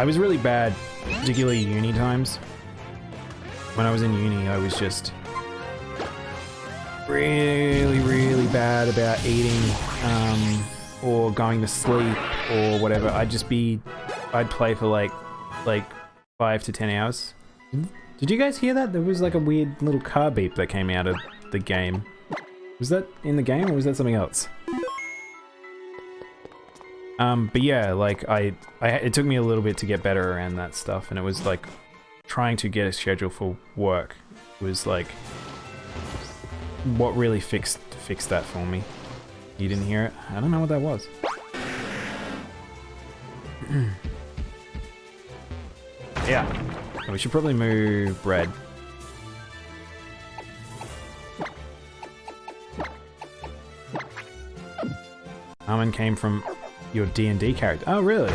was really bad, particularly uni times. When I was in uni, I was just really bad about eating, or going to sleep, or whatever. I'd play for like 5 to 10 hours. Did you guys hear that? There was like a weird little car beep that came out of the game. Was that in the game, or was that something else? But yeah, like, it took me a little bit to get better around that stuff, and it was like, trying to get a schedule for work was like, what really fixed that for me. You didn't hear it? I don't know what that was. Yeah. We should probably move Bread. Armin came from your D&D character. Oh, really?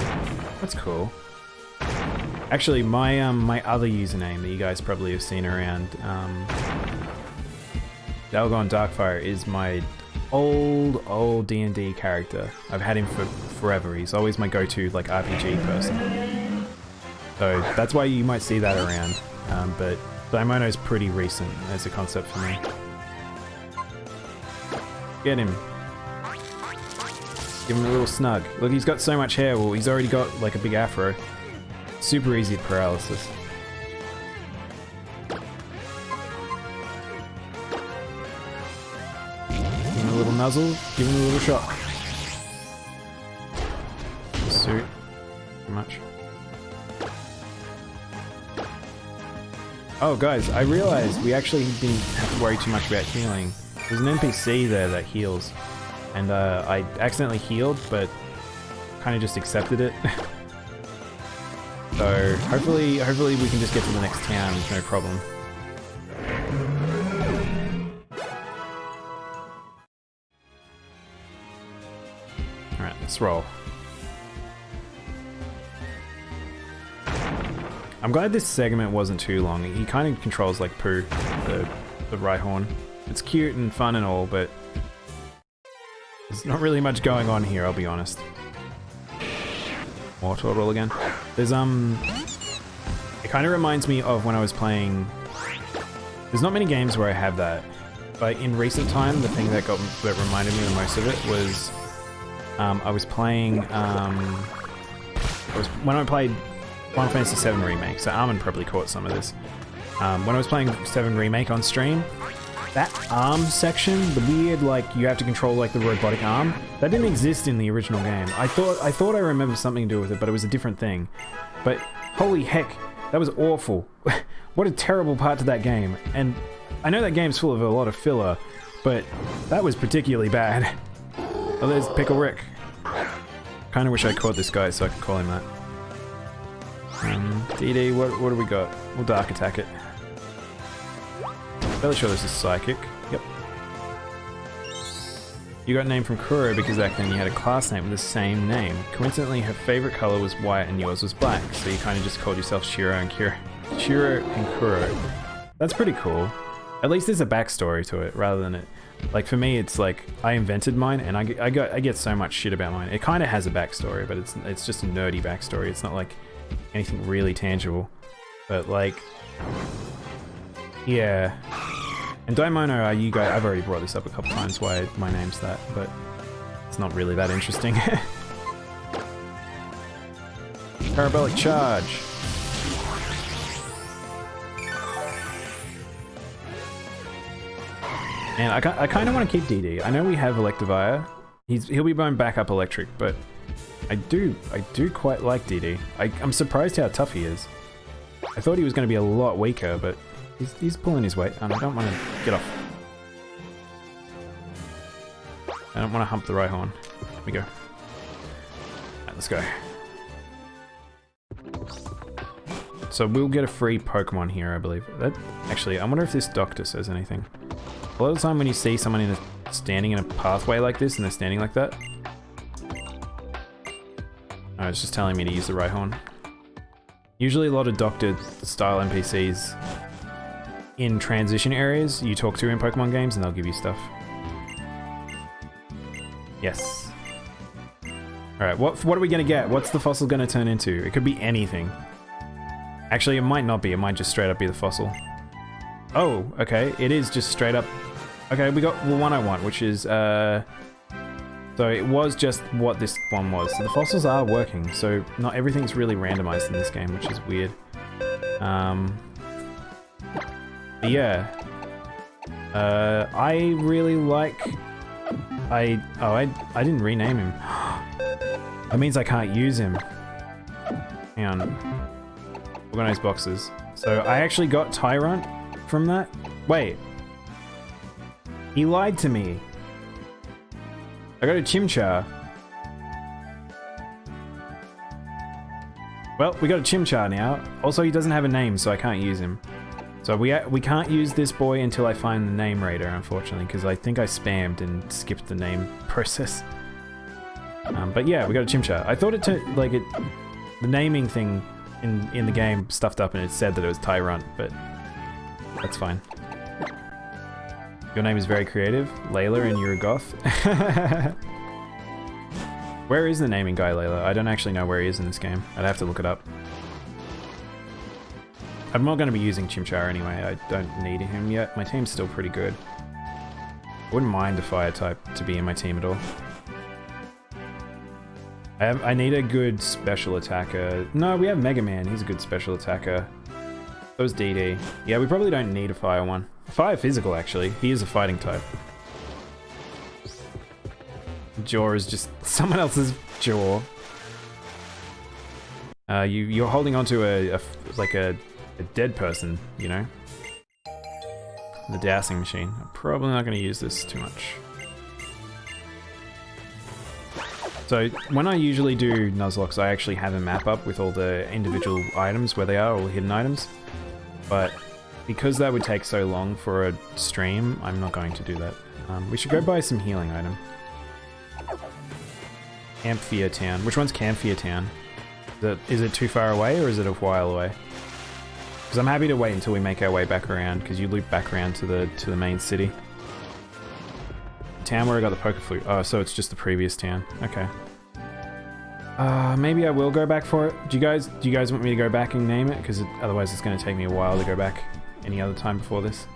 That's cool. Actually, my my other username that you guys probably have seen around, Dalgon Darkfire, is my old D&D character. I've had him for forever. He's always my go-to like RPG person. So that's why you might see that around. But Daimono's pretty recent as a concept for me. Get him. Give him a little snug. Look, he's got so much hair. Well, he's already got like a big afro. Super easy paralysis. Give him a little nuzzle. Give him a little shock. Suit. Too much. Oh, guys, I realized we actually didn't have to worry too much about healing. There's an NPC there that heals. And I accidentally healed, but kind of just accepted it. So hopefully we can just get to the next town, no problem. Alright, let's roll. I'm glad this segment wasn't too long. He kind of controls like Pooh, the Rhyhorn. It's cute and fun and all, but there's not really much going on here, I'll be honest. More turtle again. There's it kind of reminds me of when I was playing. There's not many games where I have that, but in recent time, the thing that reminded me the most of it was I was playing when I played Final Fantasy VII Remake. So Armin probably caught some of this. When I was playing 7 Remake on stream, that arm section, the weird, like, you have to control, like, the robotic arm, that didn't exist in the original game. I thought I remembered something to do with it, but it was a different thing. But, holy heck, that was awful. What a terrible part to that game. And I know that game's full of a lot of filler, but that was particularly bad. Oh, there's Pickle Rick. Kinda wish I caught this guy so I could call him that. DD, what do we got? We'll Dark Attack it. Fairly sure this is Psychic. Yep. You got a name from Kuro because back then you had a class name with the same name. Coincidentally, her favorite color was white and yours was black, so you kind of just called yourself Shiro and Kuro. Shiro and Kuro. That's pretty cool. At least there's a backstory to it, rather than it. Like for me, it's like I invented mine, and I get so much shit about mine. It kind of has a backstory, but it's just a nerdy backstory. It's not like anything really tangible. But like, yeah. And Daimono, you guys, I've already brought this up a couple times why my name's that, but it's not really that interesting. Parabolic charge. And I kind of want to keep DD. I know we have Electivire. He'll be going back up electric, but I do quite like DD. I'm surprised how tough he is. I thought he was going to be a lot weaker, but he's pulling his weight, and I don't want to get off. I don't want to hump the Rhyhorn. Here we go. Alright, let's go. So we'll get a free Pokemon here, I believe. Actually, I wonder if this doctor says anything. A lot of the time when you see someone standing in a pathway like this, and they're standing like that. Oh, it's just telling me to use the Rhyhorn. Usually a lot of doctor-style NPCs in transition areas you talk to in Pokemon games, and they'll give you stuff. Yes. Alright, what are we gonna get? What's the fossil gonna turn into? It could be anything. Actually, it might not be. It might just straight up be the fossil. Oh, okay. It is just straight up. Okay, we got the one I want, which is, so it was just what this one was. So the fossils are working, so not everything's really randomized in this game, which is weird. But yeah. I really like... I didn't rename him. That means I can't use him. Hang on. Organize boxes. So I actually got Tyrant from that. Wait. He lied to me. I got a Chimchar. Well, we got a Chimchar now. Also, he doesn't have a name, so I can't use him. So we can't use this boy until I find the name raider, unfortunately, because I think I spammed and skipped the name process. But yeah, we got a Chimchar. I thought the naming thing in the game stuffed up and it said that it was Tyrant, but that's fine. Your name is very creative, Layla, and you're a goth. Where is the naming guy, Layla? I don't actually know where he is in this game. I'd have to look it up. I'm not going to be using Chimchar anyway. I don't need him yet. My team's still pretty good. I wouldn't mind a fire type to be in my team at all. I need a good special attacker. No, we have Mega Man. He's a good special attacker. So is DD. Yeah, we probably don't need a fire one. Fire physical, actually. He is a fighting type. Jaw is just someone else's jaw. You're holding onto a dead person, you know? The dowsing machine. I'm probably not going to use this too much. So, when I usually do Nuzlocks, I actually have a map up with all the individual items, where they are, all the hidden items. But because that would take so long for a stream, I'm not going to do that. We should go buy some healing item. Camphia Town. Which one's Camphia Town? Is it too far away, or is it a while away? Because I'm happy to wait until we make our way back around, because you loop back around to the main city. Town where I got the Poke Flute. Oh, so it's just the previous town. Okay. Maybe I will go back for it. Do you guys want me to go back and name it? Because otherwise it's going to take me a while to go back any other time before this.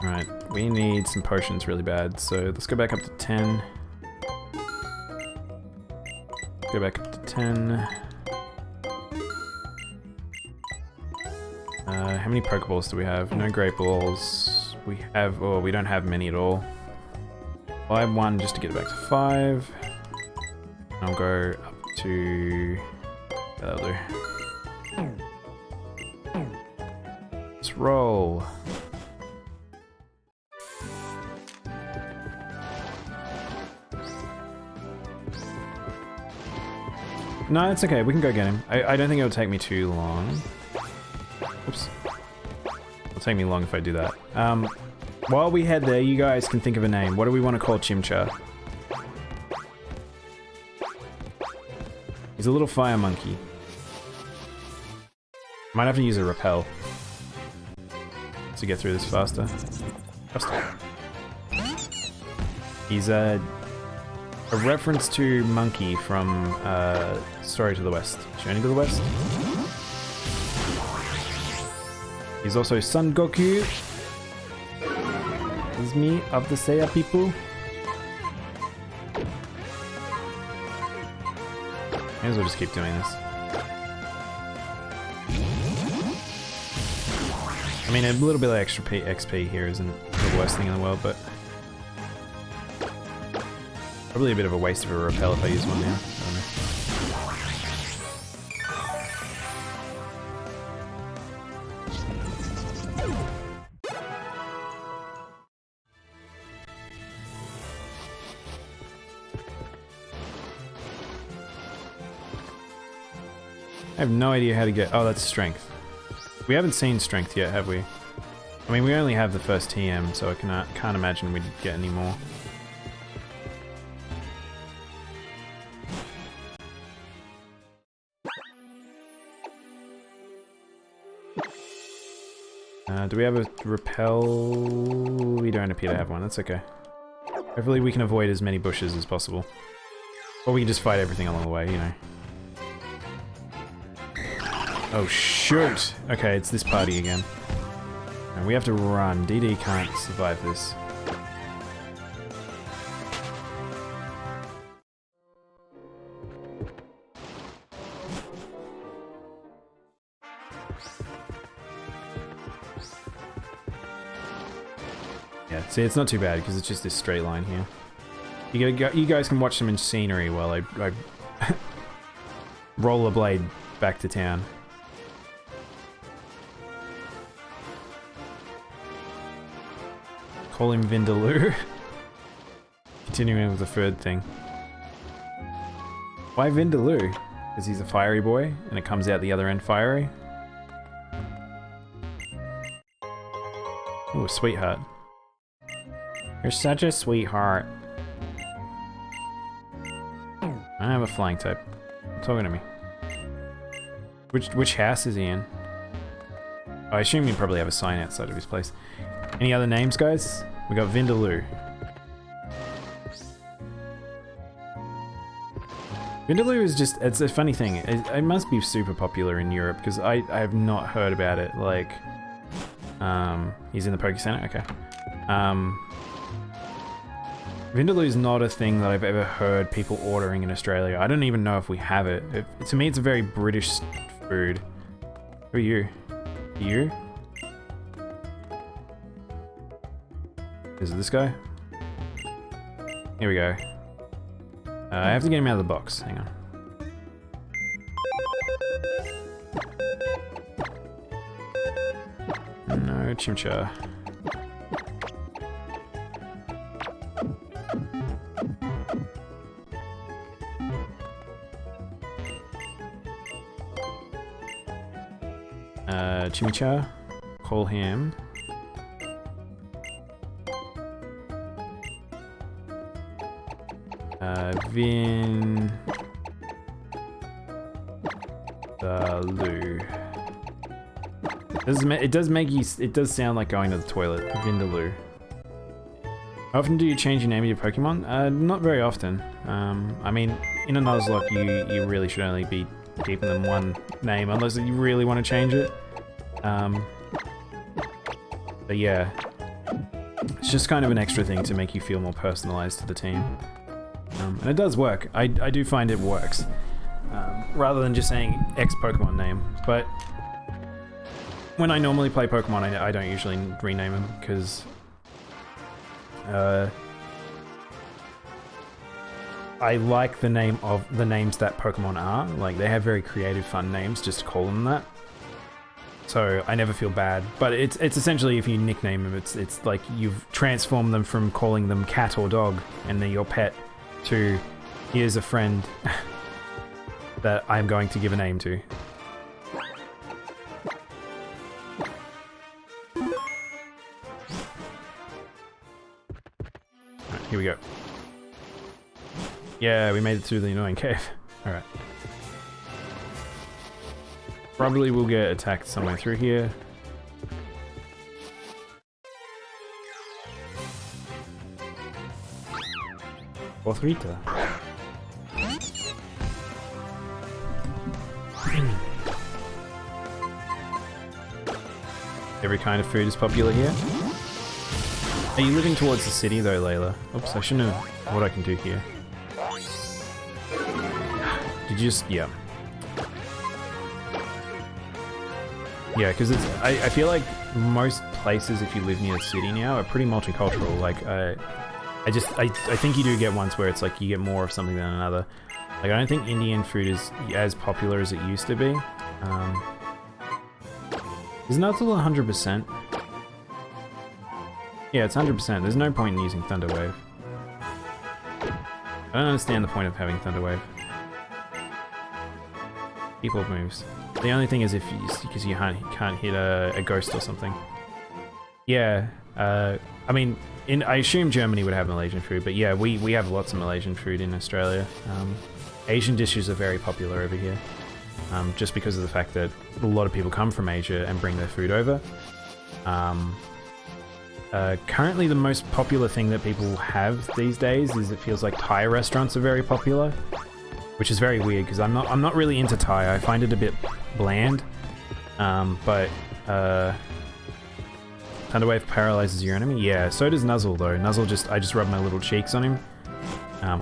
Alright, we need some potions really bad, so let's go back up to 10. Go back up to 10. How many Pokeballs do we have? No Great Balls. We have... oh, we don't have many at all. I'll add one just to get it back to 5. I'll go up to... yeah, that'll do. Let's roll. No, it's okay. We can go get him. I don't think it'll take me too long. Oops. It'll take me long if I do that. While we head there, you guys can think of a name. What do we want to call Chimchar? He's a little fire monkey. Might have to use a repel to get through this faster. He's a reference to Monkey from Story to the West. Journey to the West. He's also Son Goku. This is me of the Seiya people. May as well just keep doing this. I mean, a little bit of extra XP here isn't the worst thing in the world, but probably a bit of a waste of a repel if I use one now. I have no idea how to get... oh, that's strength. We haven't seen strength yet, have we? I mean, we only have the first TM, so I can't imagine we'd get any more. Do we have a repel? We don't appear to have one, that's okay. Hopefully we can avoid as many bushes as possible. Or we can just fight everything along the way, you know. Oh shoot! Okay, it's this party again. And we have to run. DD can't survive this. Yeah, see, it's not too bad because it's just this straight line here. You guys can watch some scenery while I rollerblade back to town. Call him Vindaloo. Continuing with the third thing. Why Vindaloo? Because he's a fiery boy and it comes out the other end fiery. Ooh, sweetheart. You're such a sweetheart. I don't have a flying type. Talking to me. Which house is he in? I assume you probably have a sign outside of his place. Any other names, guys? We got Vindaloo. Vindaloo is just, it's a funny thing. It must be super popular in Europe because I have not heard about it. Like, he's in the Poke Center? Okay. Vindaloo is not a thing that I've ever heard people ordering in Australia. I don't even know if we have it. To me, it's a very British food. Who are you? You? Is it this guy? Here we go. I have to get him out of the box. Hang on. No Chimchar. Chimichar, call him. Vindaloo. It does make you. It does sound like going to the toilet. Vindaloo. How often do you change your name of your Pokemon? Not very often. I mean, in a Nuzlocke, you really should only be keeping them one name unless you really want to change it. But yeah, it's just kind of an extra thing to make you feel more personalized to the team. And it does work. I do find it works. Rather than just saying X Pokemon name. But when I normally play Pokemon, I don't usually rename them because I like the name of the names that Pokemon are. Like, they have very creative, fun names, just to call them that. So I never feel bad. But it's essentially, if you nickname them, it's like you've transformed them from calling them cat or dog and they're your pet to here's a friend that I'm going to give a name to. Alright, here we go. Yeah, we made it through the annoying cave. Alright. Probably will get attacked somewhere through here. Porrita. Every kind of food is popular here. Are you living towards the city though, Layla? Oops, I shouldn't have... What I can do here. Did you just... Yeah. Yeah, because it's... I feel like most places, if you live near a city now, are pretty multicultural. Like, I think you do get ones where it's like you get more of something than another. Like, I don't think Indian food is as popular as it used to be. Is Nuzzle 100%? Yeah, it's 100%. There's no point in using Thunder Wave. I don't understand the point of having Thunder Wave. People moves. The only thing is because you can't hit a ghost or something. Yeah, I mean, I assume Germany would have Malaysian food, but yeah, we have lots of Malaysian food in Australia. Asian dishes are very popular over here, just because of the fact that a lot of people come from Asia and bring their food over. Currently the most popular thing that people have these days is it feels like Thai restaurants are very popular, which is very weird because I'm not really into Thai. I find it a bit bland, but Thunder Wave paralyzes your enemy. Yeah, so does Nuzzle though. Nuzzle I just rub my little cheeks on him,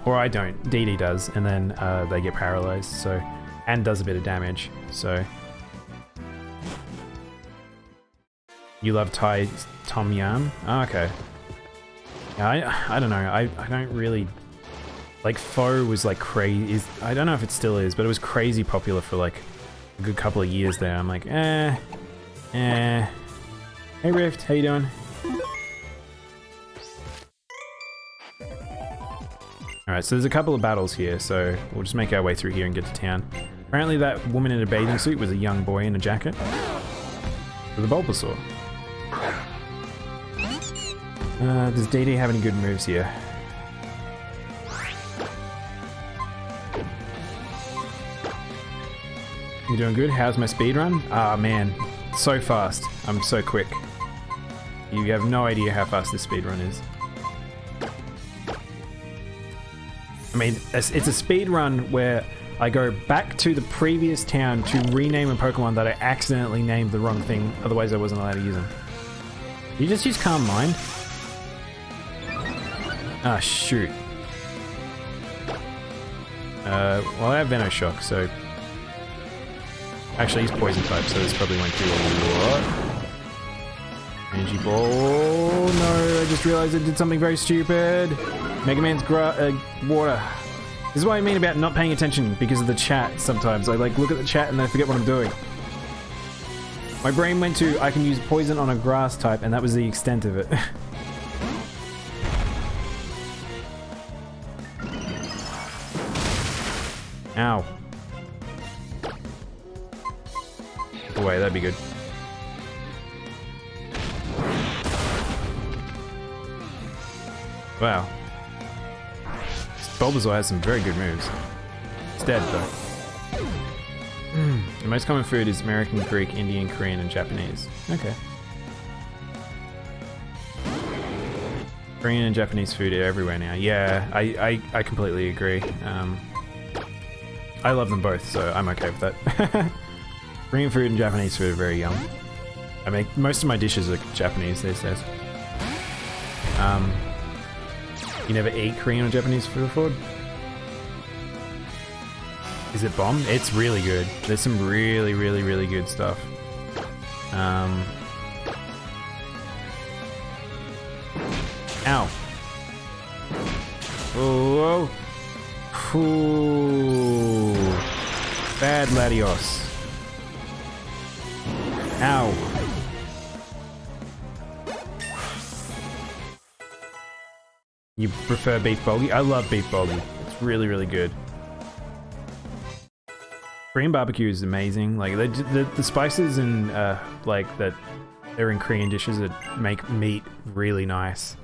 or I don't. DD does, and then they get paralyzed. So, and does a bit of damage. So, you love Thai Tom Yum? Oh, okay. Yeah, I don't know. I don't really. Like, Pho was like crazy. I don't know if it still is, but it was crazy popular for like a good couple of years there. I'm like, Hey Rift, how you doing? Alright, so there's a couple of battles here, so we'll just make our way through here and get to town. Apparently that woman in a bathing suit was a young boy in a jacket with a Bulbasaur. Does DD have any good moves here? You doing good? How's my speed run? Ah, man. So fast. I'm so quick. You have no idea how fast this speed run is. I mean, it's a speed run where I go back to the previous town to rename a Pokemon that I accidentally named the wrong thing, otherwise I wasn't allowed to use them. You just use Calm Mind? Ah, shoot. Well, I have Venoshock, so... Actually, he's Poison type, so this probably won't do a lot. Energy Ball... No, I just realized I did something very stupid. Mega Man's water. This is what I mean about not paying attention because of the chat sometimes. I like look at the chat and I forget what I'm doing. My brain went to, I can use poison on a grass type, and that was the extent of it. Ow. Get away, that'd be good. Wow. Bulbasaur has some very good moves. It's dead though. The most common food is American, Greek, Indian, Korean, and Japanese. Okay. Korean and Japanese food are everywhere now. Yeah, I completely agree. I love them both, so I'm okay with that. Korean food and Japanese food are very yum. I mean, most of my dishes are Japanese these days. You never eat Korean or Japanese food before? Is it bomb? It's really good. There's some really, really, really good stuff. Ow. Whoa. Ooh. Bad Latios. Ow. You prefer beef bulgy? I love beef bulgy. It's really, really good. Korean barbecue is amazing. Like the spices and like that they're in Korean dishes that make meat really nice.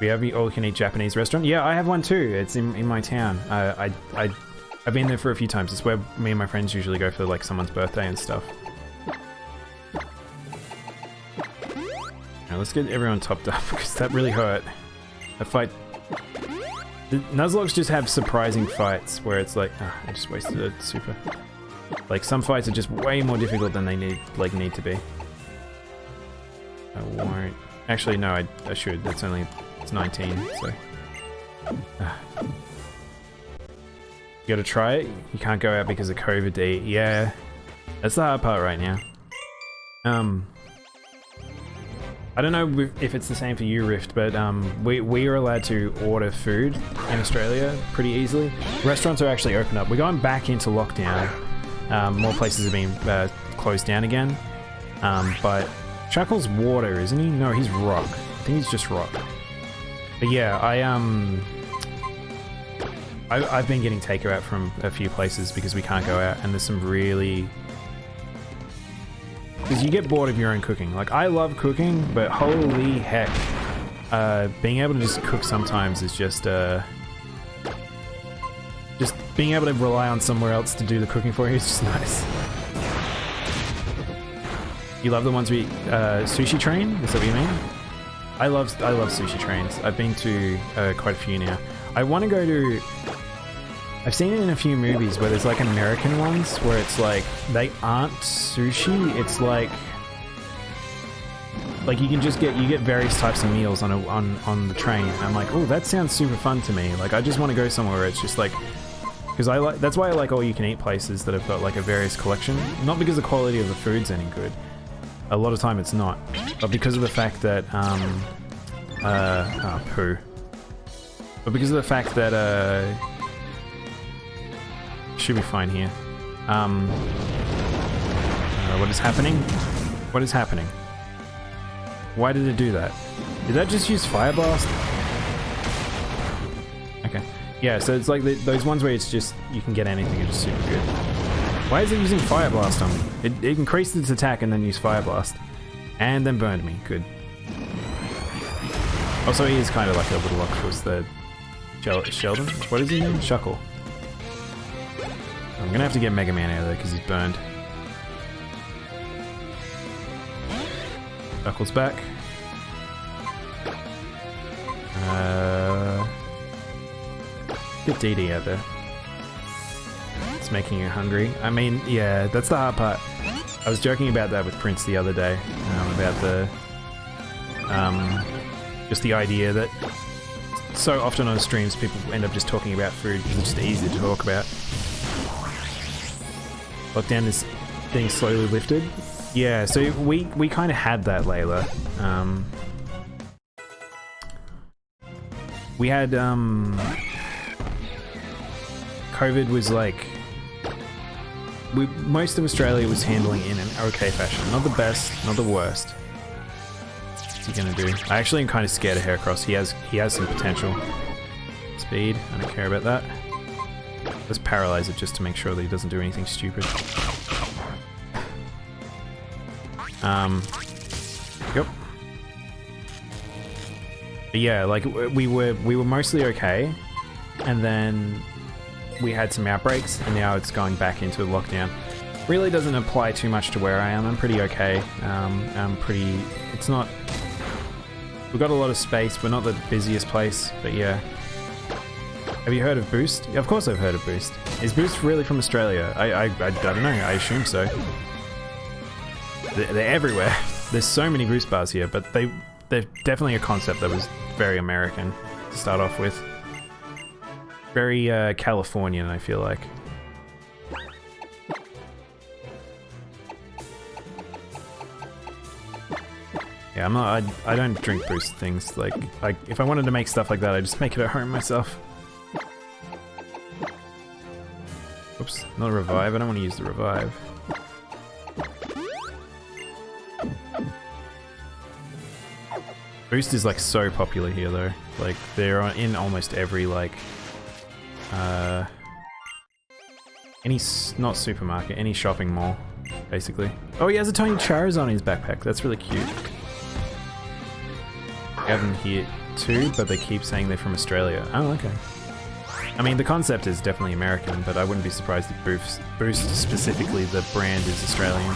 We have an all-you-can-eat Japanese restaurant. Yeah, I have one too. It's in my town. I've been there for a few times. It's where me and my friends usually go for like someone's birthday and stuff. Now let's get everyone topped up because that really hurt. That fight. The Nuzlockes just have surprising fights where it's like, I just wasted a super. Like some fights are just way more difficult than they need to be. I won't. Actually, no, I should. It's 19, so. You gotta try it. You can't go out because of COVID. Yeah, that's the hard part right now. I don't know if it's the same for you, Rift, but we are allowed to order food in Australia pretty easily. Restaurants are actually open up. We're going back into lockdown. More places are being closed down again. But Chuckle's water, isn't he? No, he's rock. I think he's just rock. But yeah, I've been getting takeout from a few places because we can't go out, and there's some really... Because you get bored of your own cooking. Like, I love cooking, but holy heck. Being able to just cook sometimes is just being able to rely on somewhere else to do the cooking for you is just nice. You love the ones we Sushi Train? Is that what you mean? I love sushi trains. I've been to quite a few now. I want to go to... I've seen it in a few movies where there's like American ones where it's like they aren't sushi. It's like you can just get various types of meals on the train. And I'm like, oh, that sounds super fun to me. Like I just want to go somewhere where it's just like, because that's why I like all you can eat places that have got like a various collection. Not because the quality of the food's any good. A lot of time it's not, but because of the fact that poo. But because of the fact that should be fine here. What is happening? What is happening? Why did it do that? Did that just use Fire Blast? Okay. Yeah, so it's like those ones where it's just, you can get anything, it's just super good. Why is it using Fire Blast on me? It increased its attack and then used Fire Blast. And then burned me. Good. Also, he is kind of like a little octopus, the Sheldon? What is his name? Shuckle. I'm gonna have to get Mega Man out of there because he's burned. Knuckles back. Get DD out there. It's making you hungry. I mean, yeah, that's the hard part. I was joking about that with Prince the other day, about the just the idea that so often on streams people end up just talking about food because it's just easy to talk about. Lockdown is being slowly lifted. Yeah, so we kind of had that, Layla. We had COVID was like most of Australia was handling in an okay fashion. Not the best, not the worst. What's he gonna do? I actually am kind of scared of Heracross. He has some potential. Speed, I don't care about that. Let's paralyze it just to make sure that he doesn't do anything stupid. Yep. But yeah, like we were mostly okay, and then we had some outbreaks, and now it's going back into lockdown. Really doesn't apply too much to where I am. I'm pretty okay. It's not. We've got a lot of space. We're not the busiest place, but yeah. Have you heard of Boost? Of course I've heard of Boost. Is Boost really from Australia? I don't know. I assume so. They're everywhere. There's so many Boost bars here, but they're definitely a concept that was very American to start off with. Very Californian, I feel like. Yeah, I'm not. I don't drink Boost things. Like if I wanted to make stuff like that, I just make it at home myself. Oops, not a revive. I don't want to use the revive. Boost is like so popular here though. Like they're in almost every like any not supermarket, any shopping mall, basically. Oh, he has a tiny Charizard on his backpack. That's really cute. We have them here too, but they keep saying they're from Australia. Oh, okay. I mean, the concept is definitely American, but I wouldn't be surprised if Boost specifically, the brand, is Australian.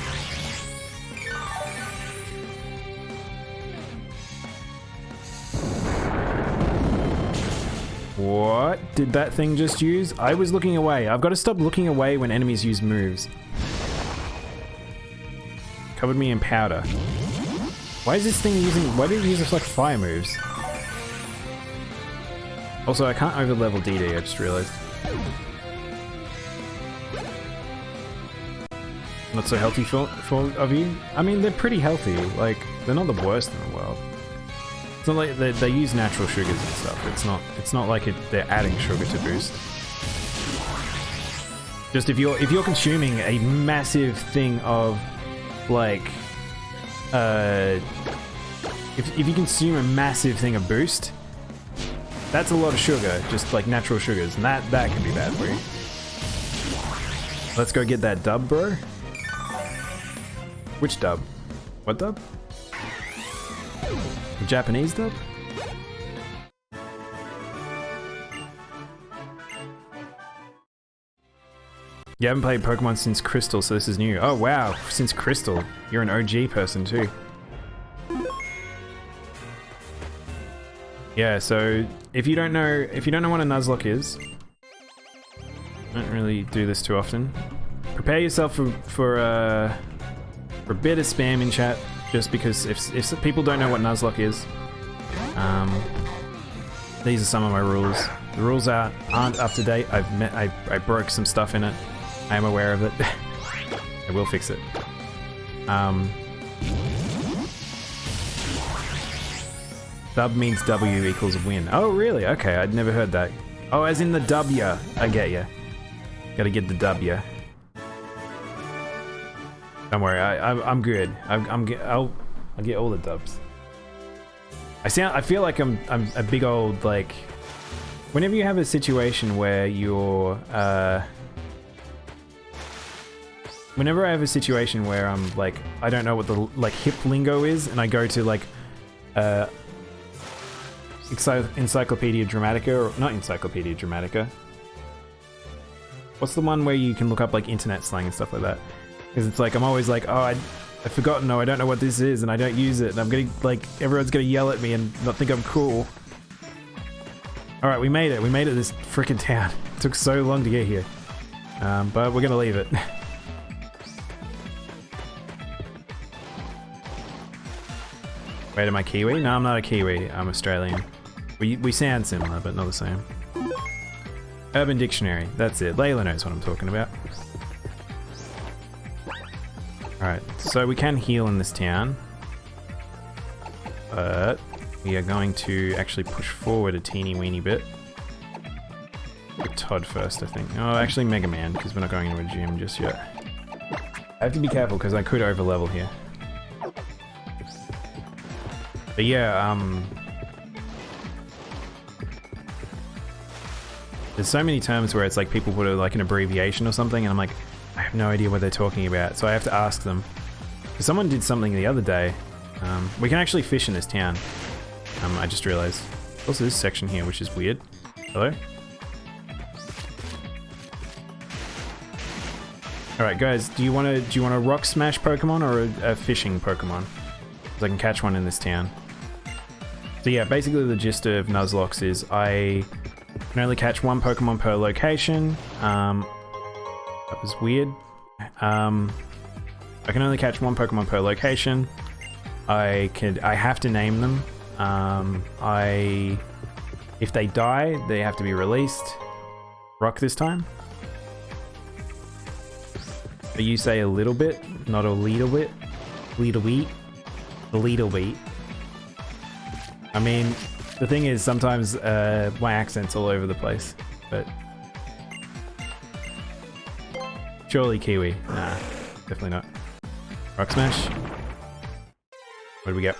What did that thing just use? I was looking away. I've got to stop looking away when enemies use moves. Covered me in powder. Why is this thing using... Why did it use like fire moves? Also, I can't over-level DD, I just realized. Not so healthy for of you? I mean, they're pretty healthy. Like, they're not the worst in the world. It's not like they use natural sugars and stuff. It's not like they're adding sugar to Boost. Just if you're consuming a massive thing of like if you consume a massive thing of Boost, that's a lot of sugar, just like natural sugars, and that can be bad for you. Let's go get that dub, bro. Which dub? What dub? The Japanese dub? You haven't played Pokemon since Crystal, so this is new. Oh wow, since Crystal. You're an OG person too. Yeah, so if you don't know what a Nuzlocke is, I don't really do this too often. Prepare yourself for a bit of spam in chat, just because if people don't know what Nuzlocke is, these are some of my rules. The rules aren't up to date. I broke some stuff in it. I am aware of it. I will fix it. Dub means W equals win. Oh, really? Okay, I'd never heard that. Oh, as in the W. I get ya. Gotta get the W. Don't worry, I'm good. I'll get all the dubs. I feel like I'm a big old, like, whenever you have a situation where you're whenever I have a situation where I'm like, I don't know what the like hip lingo is, and I go to like Encyclopedia Dramatica, or not Encyclopedia Dramatica, What's the one where you can look up like internet slang and stuff like that? Because it's like I'm always like, oh, I've forgotten, or I don't know what this is, and I don't use it, and I'm gonna like everyone's gonna yell at me and not think I'm cool. All right, we made it. We made it this freaking town. It took so long to get here, but we're gonna leave it. Wait, am I Kiwi? No, I'm not a Kiwi. I'm Australian. We sound similar, but not the same. Urban Dictionary. That's it. Layla knows what I'm talking about. Alright, so we can heal in this town. But we are going to actually push forward a teeny weeny bit. With Todd first, I think. Oh, actually Mega Man, because we're not going into a gym just yet. I have to be careful, because I could over-level here. But yeah, there's so many terms where it's like people put like an abbreviation or something, and I'm like, I have no idea what they're talking about, so I have to ask them. Because someone did something the other day. We can actually fish in this town. I just realized. Also this section here, which is weird. Hello? Alright guys, do you want a rock smash Pokemon or a fishing Pokemon? Because I can catch one in this town. So yeah, basically the gist of Nuzlocke is I can only catch one Pokemon per location. That was weird. I can only catch one Pokemon per location. I have to name them. If they die, they have to be released. Rock this time. But you say a little bit, not a little bit. Little beat. A little beat. I mean, the thing is, sometimes my accent's all over the place, but... Surely Kiwi. Nah, definitely not. Rock Smash. What do we get?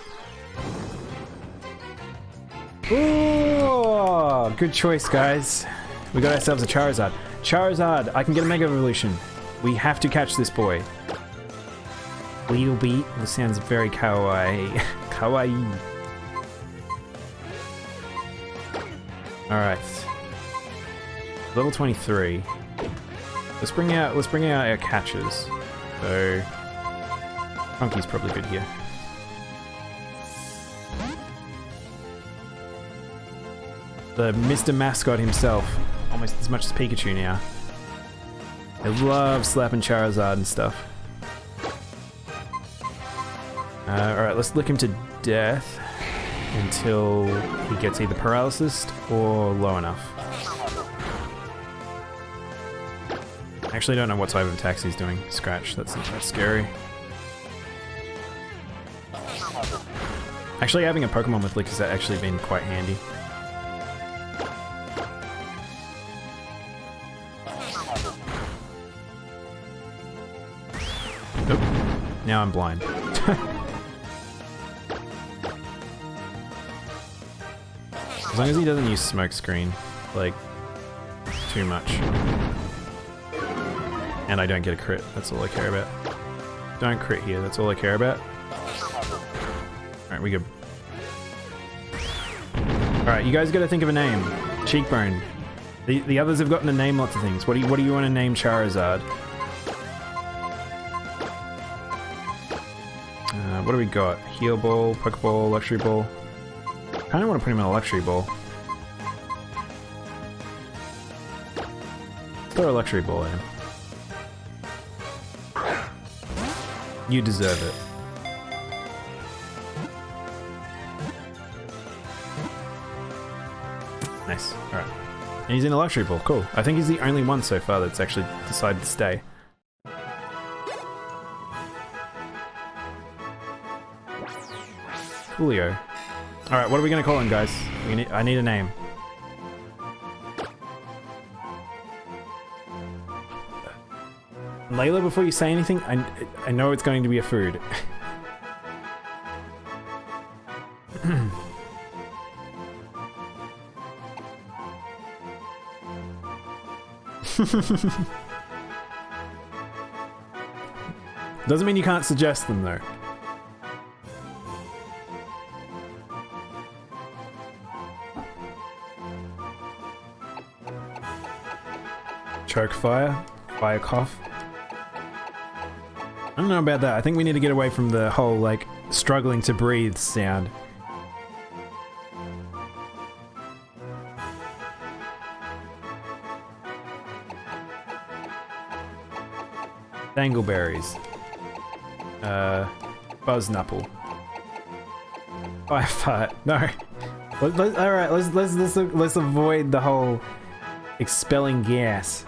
Ooh, good choice, guys. We got ourselves a Charizard. Charizard, I can get a Mega Evolution. We have to catch this boy. Little beat. This sounds very kawaii. Kawaii. Alright. Level 23. Let's bring out our catchers. So Funky's probably good here. The Mr. Mascot himself. Almost as much as Pikachu now. I love slapping Charizard and stuff. Alright, let's lick him to death until he gets either paralysis or low enough. I actually don't know what type of attacks he's doing. Scratch, that's scary. Actually, having a Pokemon with Lick has actually been quite handy. Nope. Now I'm blind. As long as he doesn't use smoke screen, like, too much. And I don't get a crit, that's all I care about. Don't crit here, that's all I care about. Alright, we good. Alright, you guys gotta think of a name. Cheekbone. The others have gotten to name lots of things. What do you want to name Charizard? What do we got? Heal Ball, Pokeball, Luxury Ball. I kinda want to put him in a Luxury Ball. Throw a Luxury Ball at him. You deserve it. Nice. Alright. And he's in a Luxury Ball. Cool. I think he's the only one so far that's actually decided to stay. Coolio. Alright, what are we gonna call him, guys? I need a name. Layla, before you say anything, I know it's going to be a food. Doesn't mean you can't suggest them, though. choke fire, fire cough. I don't know about that. I think we need to get away from the whole, like, struggling to breathe sound. Dangleberries. Buzznupple. Fire fart. No. Alright, let's avoid the whole expelling gas.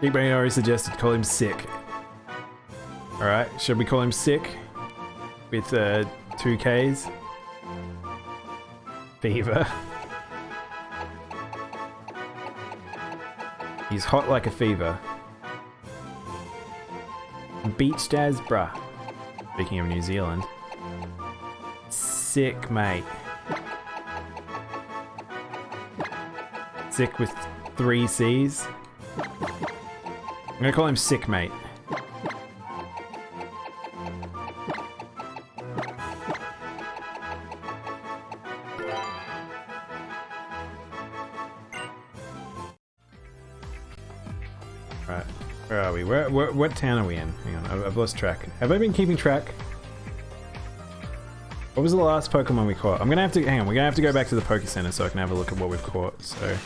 Big Brain already suggested call him Sick. Alright, should we call him Sick? With 2 Ks? Fever. He's hot like a fever. Beach Jazz Bruh. Speaking of New Zealand. Sick, mate. Sick with 3 Cs. I'm gonna call him Sick, mate. Right, where are we? What town are we in? Hang on, I've lost track. Have I been keeping track? What was the last Pokemon we caught? I'm gonna have to, hang on, we're gonna have to go back to the Poke Center so I can have a look at what we've caught, so...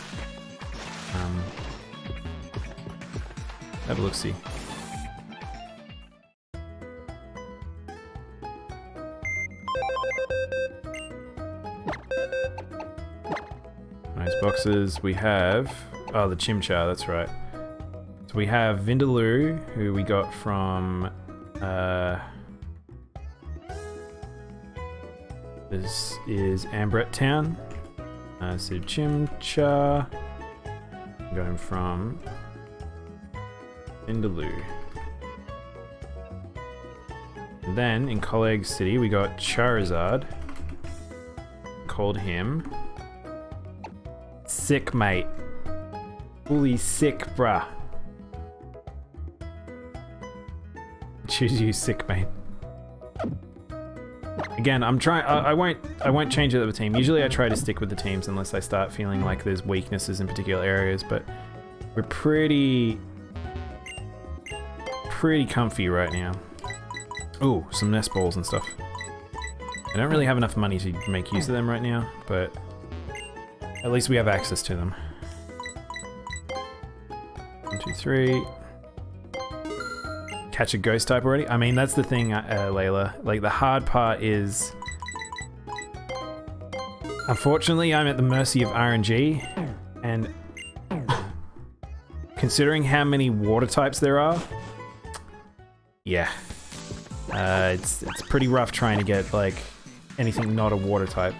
have a look-see. Nice boxes. We have... oh, the Chimchar, that's right. So we have Vindaloo, who we got from... this is Ambret Town. So Chimchar... got him from... Vindaloo. And then in Colleague City we got Charizard. Called him Sick, mate. Fully sick, bruh. Choose you, Sick, mate. Again, I'm trying. I won't change it up the team. Usually I try to stick with the teams unless I start feeling like there's weaknesses in particular areas, but we're pretty comfy right now. Ooh, some nest balls and stuff. I don't really have enough money to make use of them right now, but at least we have access to them. 1, 2, 3. Catch a ghost type already? I mean, that's the thing, Layla. Like, the hard part is... unfortunately, I'm at the mercy of RNG, and considering how many water types there are, yeah. It's pretty rough trying to get, like, anything not a water type.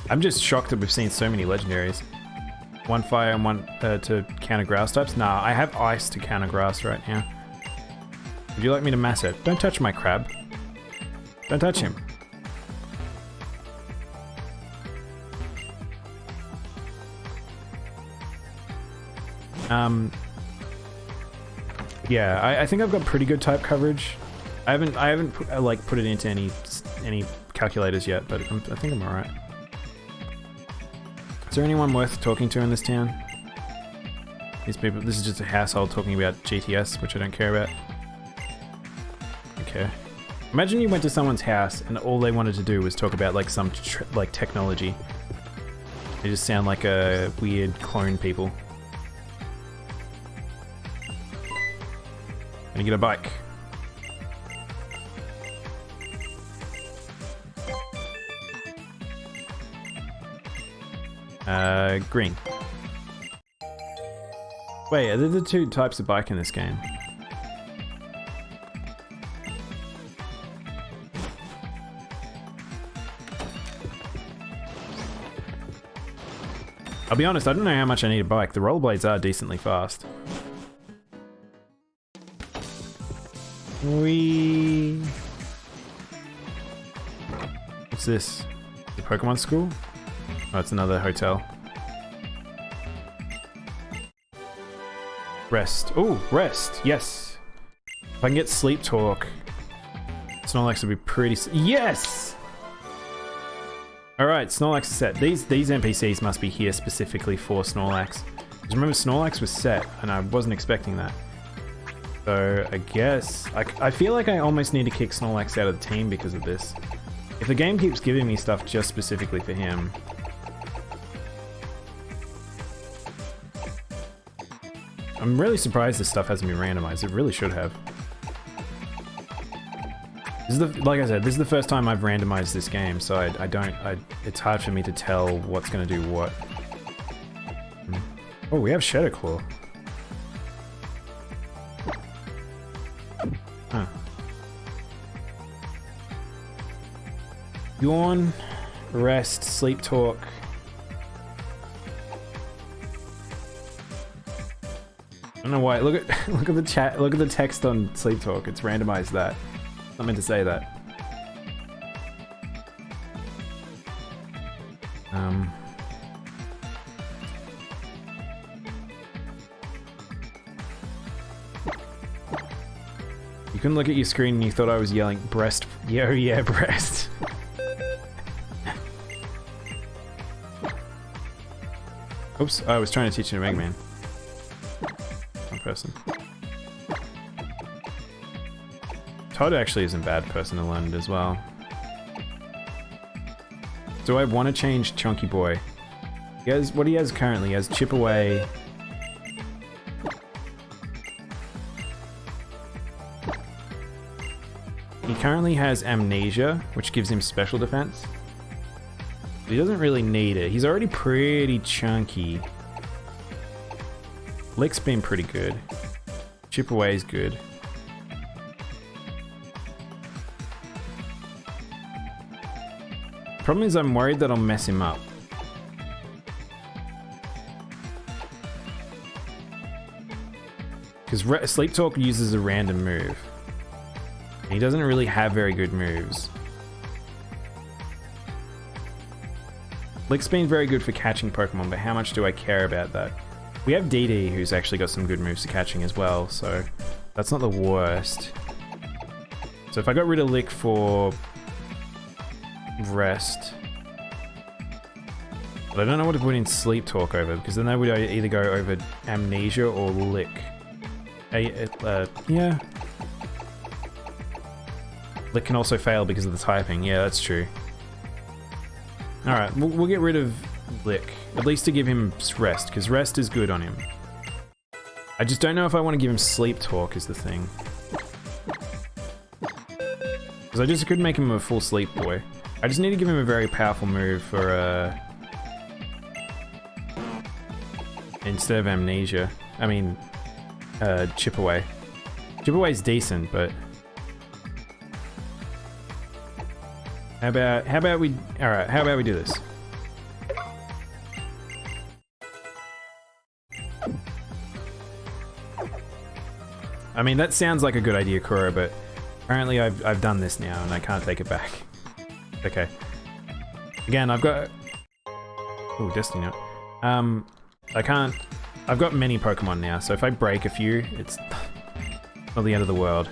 I'm just shocked that we've seen so many legendaries. 1 fire and 1 to counter grass types? Nah, I have ice to counter grass right now. Would you like me to mass it? Don't touch my crab. Don't touch him. Yeah, I think I've got pretty good type coverage. I haven't put it into any calculators yet, but I think I'm alright. Is there anyone worth talking to in this town? These people. This is just a household talking about GTS, which I don't care about. Okay. Imagine you went to someone's house and all they wanted to do was talk about like some technology. They just sound like a weird clone people. Gonna get a bike. Green. Wait, are there the 2 types of bike in this game? I'll be honest, I don't know how much I need a bike. The rollerblades are decently fast. Whee! What's this? The Pokemon school? Oh, it's another hotel. Rest. Oh, rest. Yes. If I can get Sleep Talk, Snorlax would be pretty... Yes! Alright, Snorlax is set. These NPCs must be here specifically for Snorlax. Because remember, Snorlax was set, and I wasn't expecting that. So, I guess... I feel like I almost need to kick Snorlax out of the team because of this. If the game keeps giving me stuff just specifically for him... I'm really surprised this stuff hasn't been randomized. It really should have. This is like I said, this is the first time I've randomized this game, so it's hard for me to tell what's going to do what. Oh, we have Shadow Claw. Huh. Yawn, Rest, Sleep Talk. I don't know why. Look at the chat. Look at the text on Sleep Talk. It's randomized that. Not meant to say that. You couldn't look at your screen and you thought I was yelling breast. Yo, yeah, breast. Oops, I was trying to teach you to Mega Man. Person. Todd actually isn't a bad person to learn it as well. Do I want to change Chunky Boy? He has, what he has currently, he has Chip Away. He currently has Amnesia, which gives him special defense. But he doesn't really need it. He's already pretty chunky. Lick's been pretty good. Chip Away is good. Problem is I'm worried that I'll mess him up. Because Sleep Talk uses a random move. He doesn't really have very good moves. Lick's been very good for catching Pokemon, but how much do I care about that? We have DD, who's actually got some good moves to catching as well, so that's not the worst. So if I got rid of Lick for Rest, but I don't know what to put in Sleep Talk over, because then they would either go over Amnesia or Lick. Yeah. Lick can also fail because of the typing. Yeah, that's true. Alright, we'll get rid of Lick. At least to give him Rest, because Rest is good on him. I just don't know if I want to give him Sleep Talk is the thing. Because I just could make him a full Sleep Boy. I just need to give him a very powerful move for, instead of Amnesia. I mean, Chip Away. Chip Away's decent, but... How about we... Alright, how about we do this? I mean, that sounds like a good idea, Kuro, but apparently I've done this now and I can't take it back. Okay. Again, I've got... Oh, Destiny Note. I can't... I've got many Pokemon now, so if I break a few, it's not the end of the world.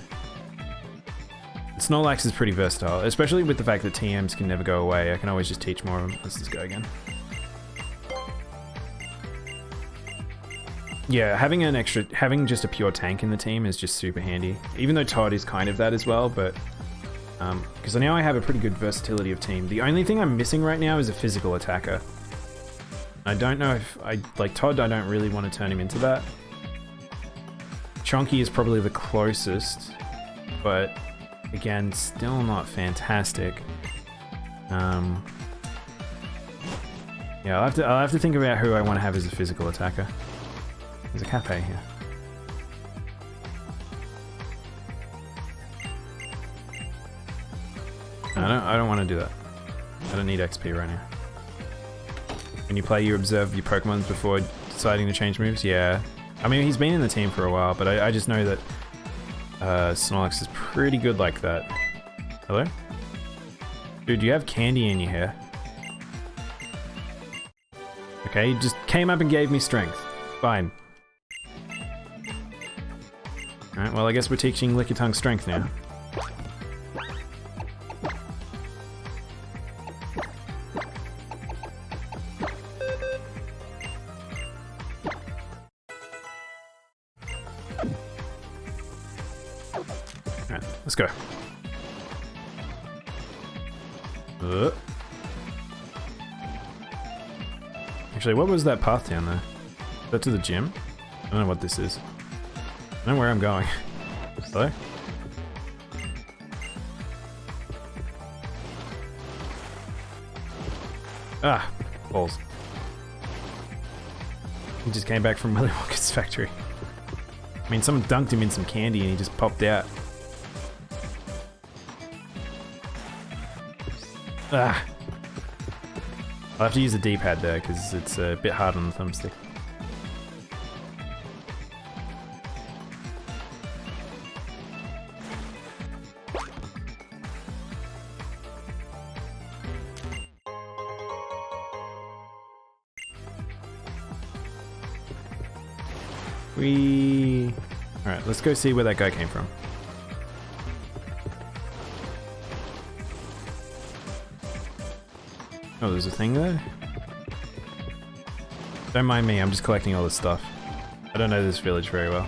Snorlax is pretty versatile, especially with the fact that TMs can never go away. I can always just teach more of them. Let's just go again. Yeah, having just a pure tank in the team is just super handy. Even though Todd is kind of that as well, but... because now I have a pretty good versatility of team. The only thing I'm missing right now is a physical attacker. I don't know if like Todd, I don't really want to turn him into that. Chunky is probably the closest, but again, still not fantastic. Yeah, I'll have to think about who I want to have as a physical attacker. There's a cafe here. No, I don't want to do that. I don't need XP right now. When you play, you observe your Pokemon before deciding to change moves? Yeah. I mean, he's been in the team for a while, but I just know that Snorlax is pretty good like that. Hello? Dude, you have candy in your hair. Okay, you just came up and gave me strength. Fine. Alright, well I guess we're teaching Lickitung strength now. Alright, let's go. Actually, what was that path down there? Is that to the gym? I don't know what this is. I don't know where I'm going. Hello? Ah, balls. He just came back from Willy Wonka's factory. I mean, someone dunked him in some candy and he just popped out. Ah. I'll have to use the D-pad there because it's a bit hard on the thumbstick. Alright, let's go see where that guy came from. Oh, there's a thing there? Don't mind me, I'm just collecting all this stuff. I don't know this village very well.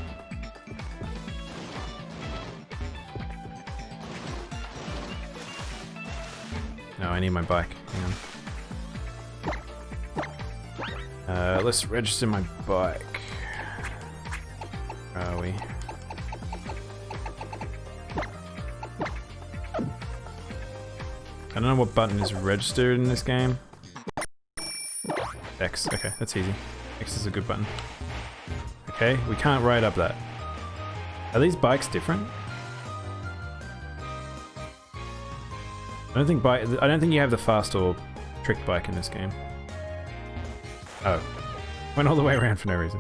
No, I need my bike. Hang on. Let's register my bike. Where are we? I don't know what button is registered in this game. X, okay, that's easy. X is a good button. Okay, we can't ride up that. Are these bikes different? I don't think you have the fast or trick bike in this game. Oh. Went all the way around for no reason.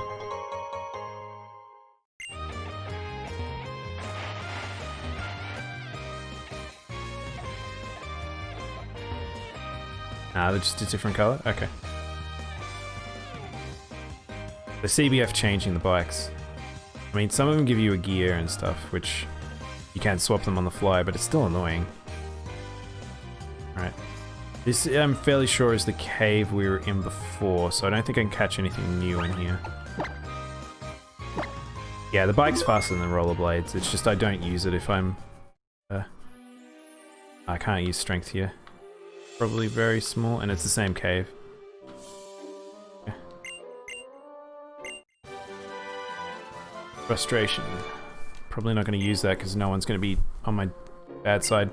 Ah, they're just a different color? Okay. The CBF changing the bikes. I mean, some of them give you a gear and stuff, which you can't swap them on the fly, but it's still annoying. Alright. This, I'm fairly sure, is the cave we were in before, so I don't think I can catch anything new in here. Yeah, the bike's faster than the rollerblades, it's just I don't use it if I'm... I can't use strength here. Probably very small, and it's the same cave. Okay. Frustration. Probably not going to use that because no one's going to be on my bad side.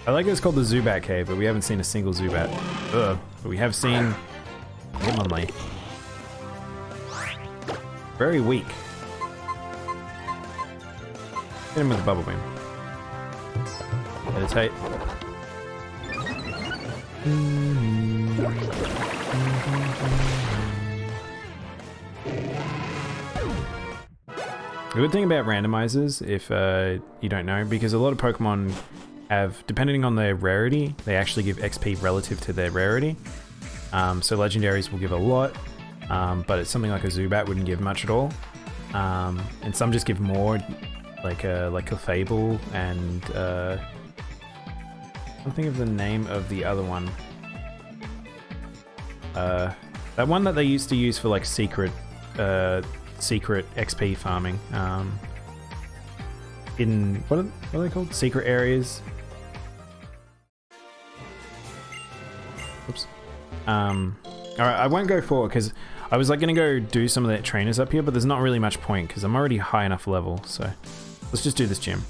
I like it's called the Zubat Cave, but we haven't seen a single Zubat. Ugh. But we have seen Hitmonlee. Very weak. Hit him with a bubble beam. Meditate. The good thing about randomizers, if you don't know, because a lot of Pokemon have, depending on their rarity, they actually give XP relative to their rarity. So legendaries will give a lot, but it's something like a Zubat wouldn't give much at all. And some just give more, like a Fable and I can't think of the name of the other one. That one that they used to use for like secret XP farming. In what are they called? Secret areas. Oops. Alright, I won't go forward because I was like gonna go do some of the trainers up here, but there's not really much point because I'm already high enough level, so let's just do this gym.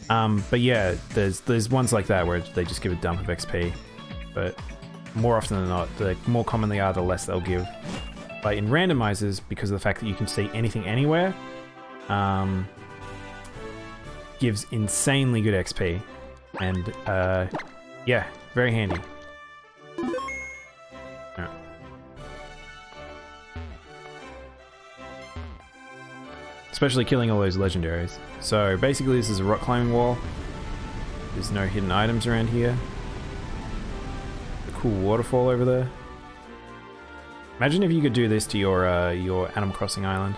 But yeah, there's ones like that where they just give a dump of XP, but more often than not, the more common they are, the less they'll give. But in randomizers, because of the fact that you can see anything anywhere, gives insanely good XP, and yeah, very handy. Right. Especially killing all those legendaries. So basically this is a rock climbing wall. There's no hidden items around here. A cool waterfall over there. Imagine if you could do this to your Animal Crossing island.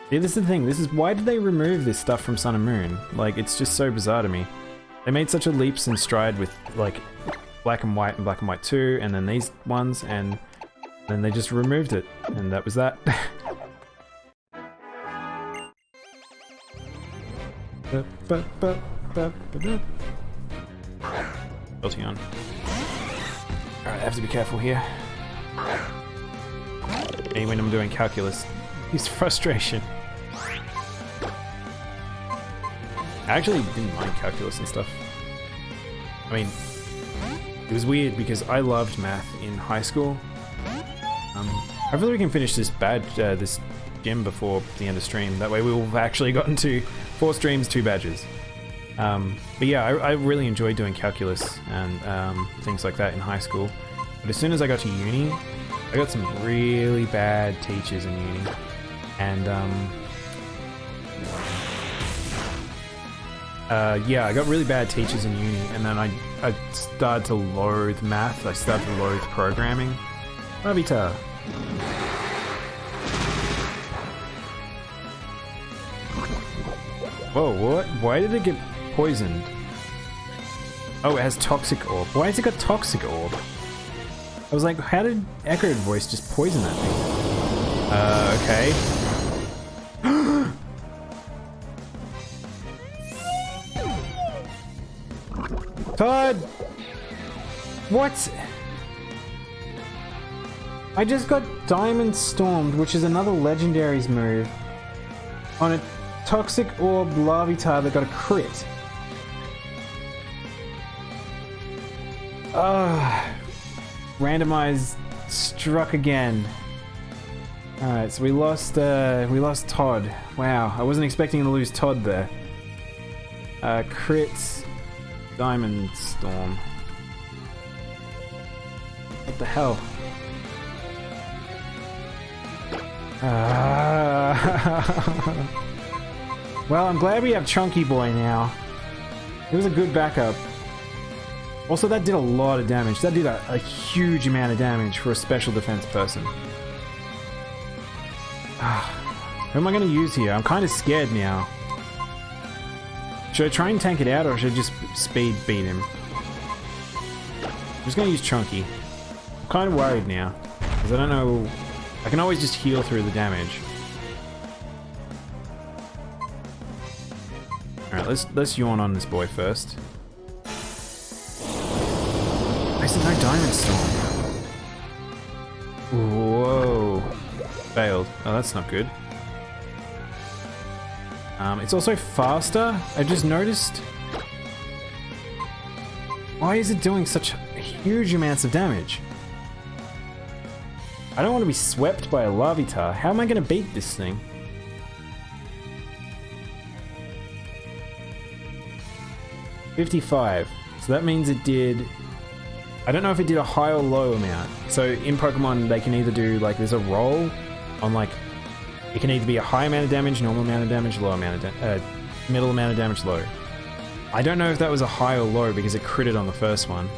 See, this is the thing. This is why did they remove this stuff from Sun and Moon? Like, it's just so bizarre to me. They made such a leaps in stride with like Black and White and Black and White 2, and then these ones, and then they just removed it, and that was that. Building on. Alright, I have to be careful here. Maybe when I'm doing calculus. Use frustration. I actually didn't mind calculus and stuff. I mean, it was weird because I loved math in high school. Hopefully we can finish this this gym before the end of stream. That way we will have actually gotten to 4 streams, 2 badges. But yeah, I really enjoyed doing calculus and things like that in high school. But as soon as I got to uni, I got some really bad teachers in uni. And yeah, I got really bad teachers in uni, and then I started to loathe math. I started to loathe programming. Ravita. Whoa, what? Why did it get poisoned? Oh, it has toxic orb. Why has it got toxic orb? I was like, how did Echo Voice just poison that thing? Okay. Todd! What? I just got Diamond Stormed, which is another Legendary's move, on a Toxic Orb Larvitar that got a crit. Randomized struck again. Alright, so we lost Todd. Wow, I wasn't expecting to lose Todd there. Crits, Diamond Storm. What the hell? Well, I'm glad we have Chunky Boy now. It was a good backup. Also, that did a lot of damage. That did a huge amount of damage for a special defense person. Who am I going to use here? I'm kind of scared now. Should I try and tank it out, or should I just speed beat him? I'm just going to use Chunky. I'm kind of worried now, because I don't know... I can always just heal through the damage. Alright, let's yawn on this boy first. I said no Diamond Storm. Whoa. Failed. Oh, that's not good. It's also faster. I just noticed. Why is it doing such huge amounts of damage? I don't want to be swept by a Larvitar. How am I going to beat this thing? $55. So that means it did... I don't know if it did a high or low amount. So in Pokemon, they can either do, like, there's a roll on, like... It can either be a high amount of damage, normal amount of damage, low amount of middle amount of damage, low. I don't know if that was a high or low because it critted on the first one.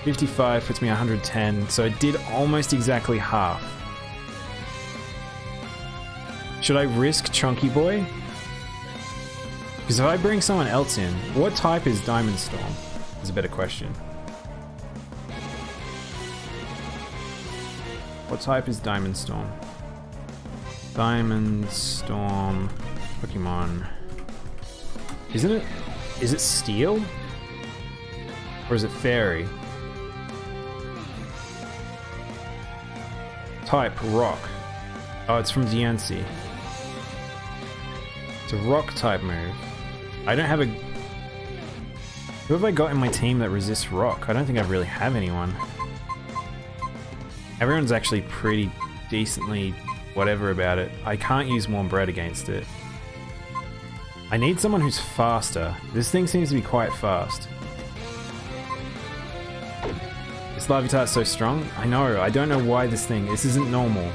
55 puts me 110, so it did almost exactly half. Should I risk Chunky Boy? Because if I bring someone else in, what type is Diamond Storm? Is a better question. What type is Diamond Storm? Diamond Storm Pokemon. Isn't it? Is it Steel? Or is it Fairy? Type Rock. Oh, it's from DNC. It's a Rock type move. I don't have a... Who have I got in my team that resists Rock? I don't think I really have anyone. Everyone's actually pretty decently whatever about it. I can't use Warm Bread against it. I need someone who's faster. This thing seems to be quite fast. This Larvitar is so strong? I know, I don't know why this isn't normal.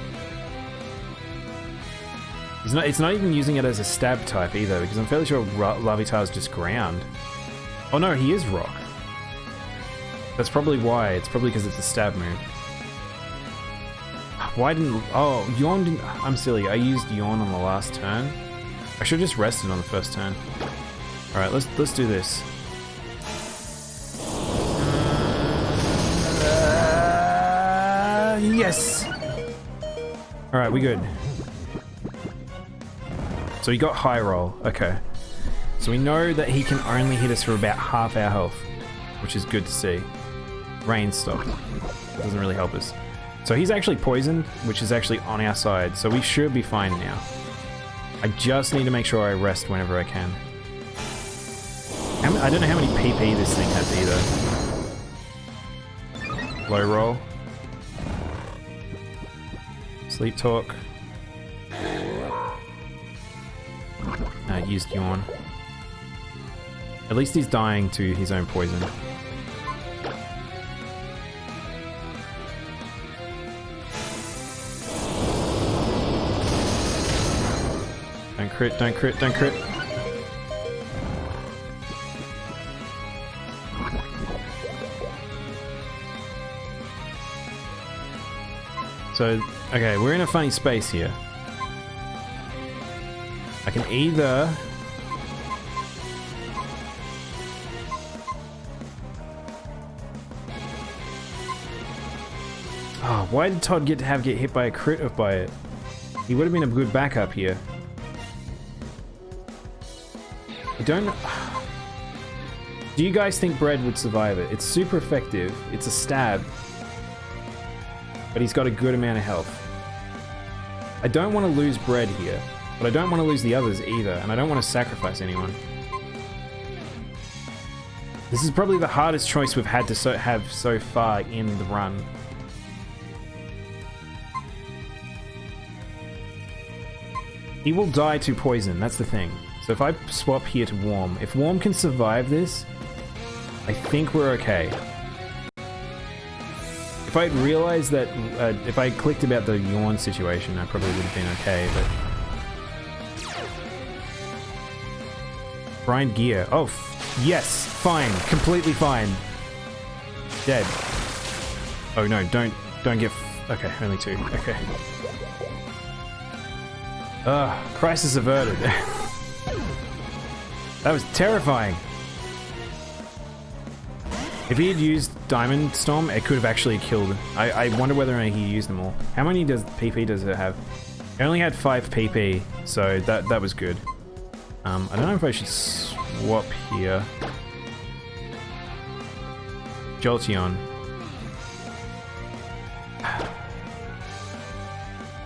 It's not even using it as a stab type either, because I'm fairly sure Larvitar is just ground. Oh no, he is rock. That's probably why. It's probably because it's a stab move. Why didn't... Oh, Yawn didn't... I'm silly. I used Yawn on the last turn. I should have just rested on the first turn. Alright, let's do this. Yes! Alright, we good. So he got high roll. Okay. So we know that he can only hit us for about half our health, which is good to see. Rain stop. Doesn't really help us. So he's actually poisoned, which is actually on our side, so we should be fine now. I just need to make sure I rest whenever I can. I don't know how many PP this thing has either. Low roll. Sleep talk. Used Yawn. At least he's dying to his own poison. Don't crit, don't crit, don't crit. So, okay, we're in a funny space here. I can either... Oh, why did Todd get hit by a crit by it? He would have been a good backup here. I don't... Do you guys think Bread would survive it? It's super effective. It's a stab. But he's got a good amount of health. I don't want to lose Bread here. But I don't want to lose the others either. And I don't want to sacrifice anyone. This is probably the hardest choice we've had to have so far in the run. He will die to poison, that's the thing. So if I swap here to Warm, if Warm can survive this, I think we're okay. If I'd realized that, if I clicked about the Yawn situation, I probably would have been okay, but... Grind gear. Oh, yes, fine, completely fine. Dead. Oh no, don't get... Okay, only 2, okay. Crisis averted. That was terrifying. If he had used Diamond Storm, it could have actually killed. I wonder whether or not he used them all. How many PP does it have? It only had 5 PP, so that was good. I don't know if I should swap here. Jolteon.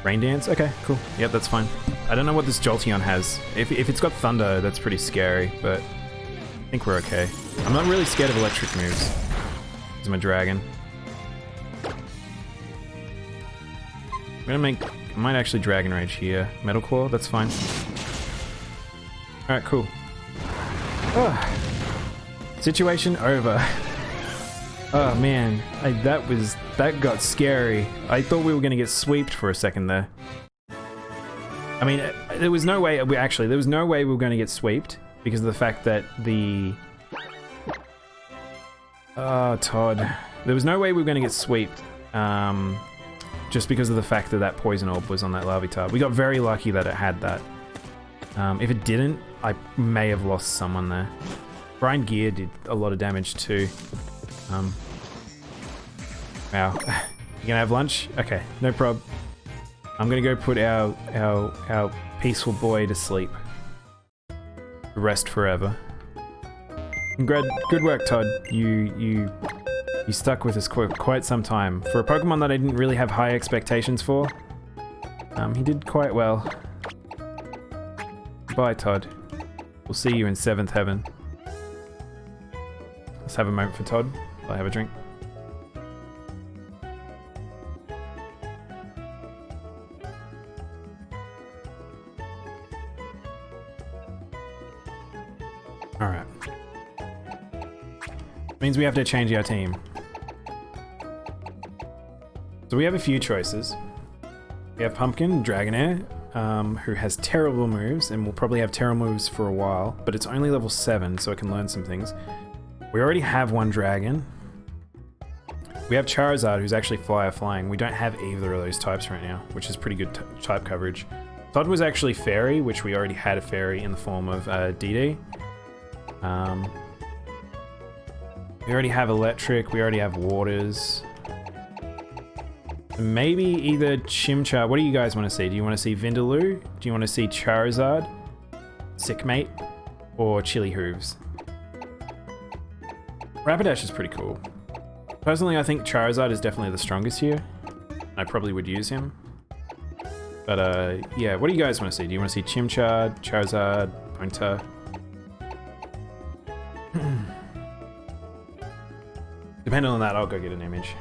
Rain Dance? Okay, cool. Yep, that's fine. I don't know what this Jolteon has. If it's got Thunder, that's pretty scary, but I think we're okay. I'm not really scared of electric moves. Because I'm a dragon. I might actually Dragon Rage here. Metal Claw, that's fine. Alright, cool. Oh. Situation over. Oh man, that got scary. I thought we were gonna get sweeped for a second there. I mean, there was no way, there was no way we were gonna get sweeped because of the fact that the... Oh, Todd. There was no way we were gonna get sweeped, just because of the fact that that Poison Orb was on that Larvitar. We got very lucky that it had that. If it didn't, I may have lost someone there. Grind Gear did a lot of damage too. Wow. You gonna have lunch? Okay, no prob. I'm gonna go put our peaceful boy to sleep. Rest forever. And good work, Todd. You stuck with us quite some time. For a Pokemon that I didn't really have high expectations for, he did quite well. Bye, Todd. We'll see you in 7th heaven. Let's have a moment for Todd while I have a drink. Alright. Means we have to change our team. So we have a few choices. We have Pumpkin, Dragonair, who has terrible moves and will probably have terrible moves for a while, but it's only level 7, so it can learn some things. We already have one dragon. We have Charizard, who's actually flying. We don't have either of those types right now, which is pretty good type coverage. Todd was actually Fairy, which we already had a Fairy in the form of DD. We already have Electric, we already have Waters. Maybe either Chimchar. What do you guys want to see? Do you want to see Vindaloo? Do you want to see Charizard, Sickmate, or Chili Hooves? Rapidash is pretty cool. Personally, I think Charizard is definitely the strongest here. I probably would use him. But yeah, what do you guys want to see? Do you want to see Chimchar, Charizard, Ponyta? Depending on that, I'll go get an image.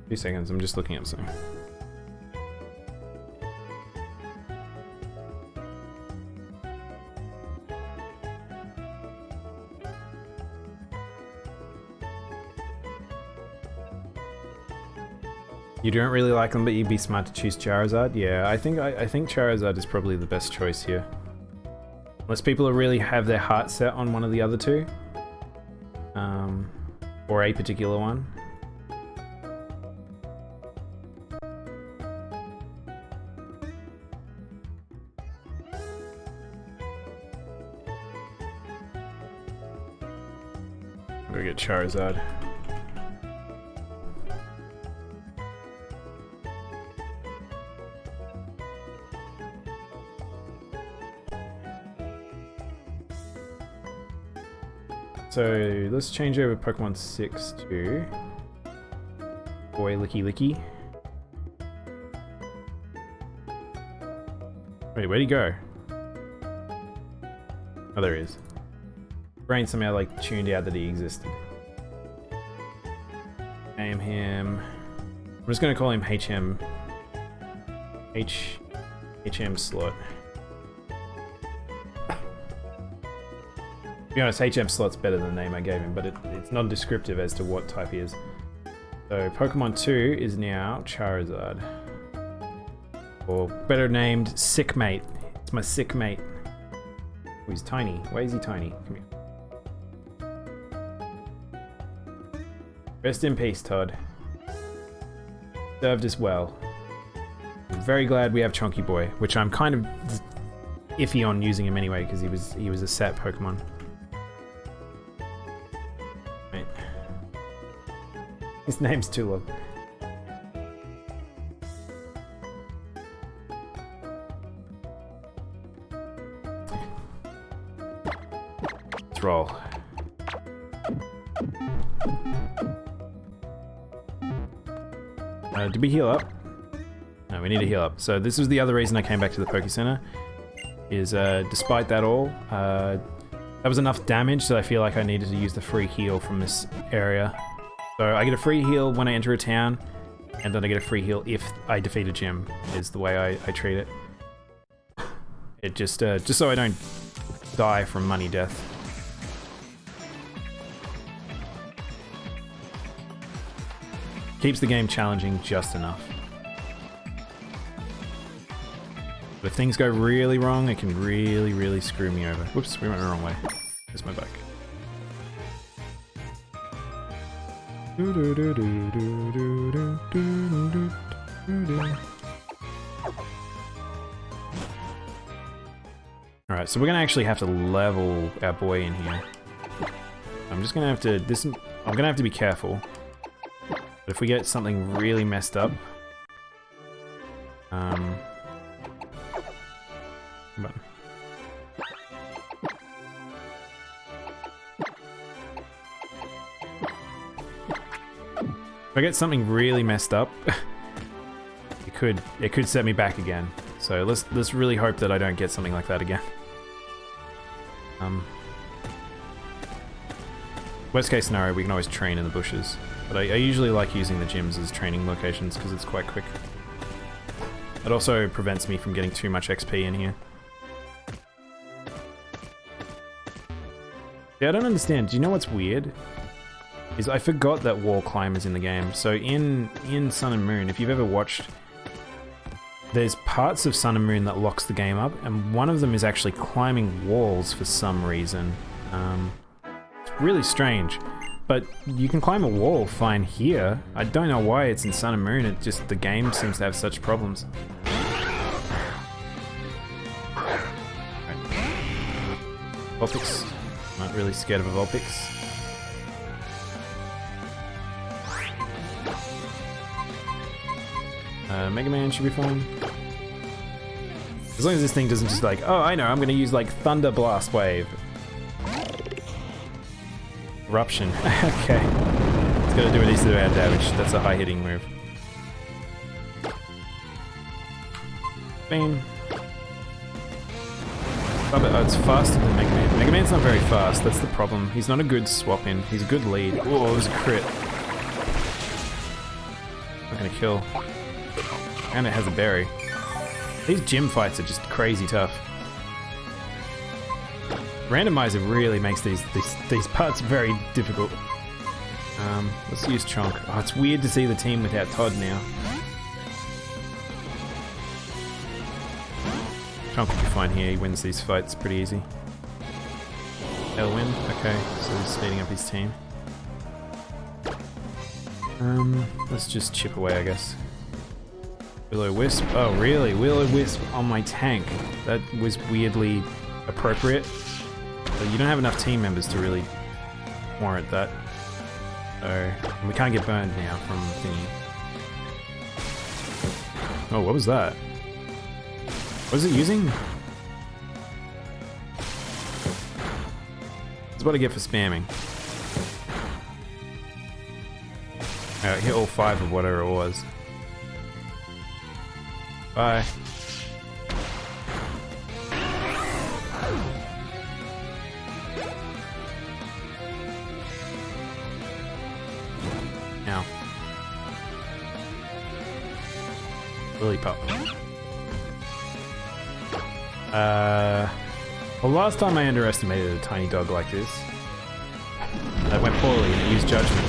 Few seconds, I'm just looking up something. You don't really like them, but you'd be smart to choose Charizard? Yeah, I think Charizard is probably the best choice here. Unless people really have their heart set on one of the other two. Or a particular one. Go get Charizard. So let's change over Pokemon 6 to Boy Licky Licky. Wait, where'd he go? Oh, there he is. Brain somehow like tuned out that he existed. Name him. I'm just gonna call him HM Slot. To be honest, HM Slot's better than the name I gave him, but it's non-descriptive as to what type he is. So Pokemon 2 is now Charizard. Or better named Sickmate. It's my Sickmate. Oh, he's tiny. Why is he tiny? Come here. Rest in peace, Todd. Served us well. I'm very glad we have Chonky Boy, which I'm kind of iffy on using him anyway because he was a sat Pokemon. Right. His name's too long. Let's roll. Did we heal up? No, we need to heal up. So this was the other reason I came back to the Poke Center. Is despite that all, that was enough damage that I feel like I needed to use the free heal from this area. So I get a free heal when I enter a town, and then I get a free heal if I defeat a gym, is the way I treat it. It just so I don't die from money death. Keeps the game challenging just enough. But if things go really wrong, it can really, really screw me over. Whoops, we went the wrong way. There's my bike. Alright, so we're gonna actually have to level our boy in here. I'm just gonna have to I'm gonna have to be careful. But if we get something really messed up, If I get something really messed up, it could set me back again. So let's really hope that I don't get something like that again. Worst case scenario, we can always train in the bushes. But I usually like using the gyms as training locations because it's quite quick. It also prevents me from getting too much XP in here. Yeah, I don't understand. Do you know what's weird? Is I forgot that wall climb is in the game. So in Sun and Moon, if you've ever watched, there's parts of Sun and Moon that locks the game up, and one of them is actually climbing walls for some reason. It's really strange, but you can climb a wall fine here. I don't know why it's in Sun and Moon. It just, the game seems to have such problems. Vulpix. Not really scared of a Vulpix. Mega Man should be fine. As long as this thing doesn't just like, oh, I know, I'm gonna use like Thunder Blast Wave. Eruption. Okay. It's gonna do a decent amount of damage. That's a high hitting move. Bam. Oh, it's faster than Mega Man. Mega Man's not very fast, that's the problem. He's not a good swap in. He's a good lead. Oh, it was a crit. Not gonna kill. And it has a berry. These gym fights are just crazy tough. Randomizer really makes these parts very difficult. Let's use Chonk. Oh, it's weird to see the team without Todd now. Chonk will be fine here, he wins these fights pretty easy. They'll win, okay, so he's speeding up his team. Let's just chip away, I guess. Will-O-Wisp, oh really? Will-O-Wisp on my tank. That was weirdly appropriate. But you don't have enough team members to really warrant that. So, we can't get burned now from thingy. Oh, what was that? What is it using? That's what I get for spamming. Hit all 5 of whatever it was. Bye. Now. Lily Pop. Well, last time I underestimated a tiny dog like this. That went poorly and it used Judgment.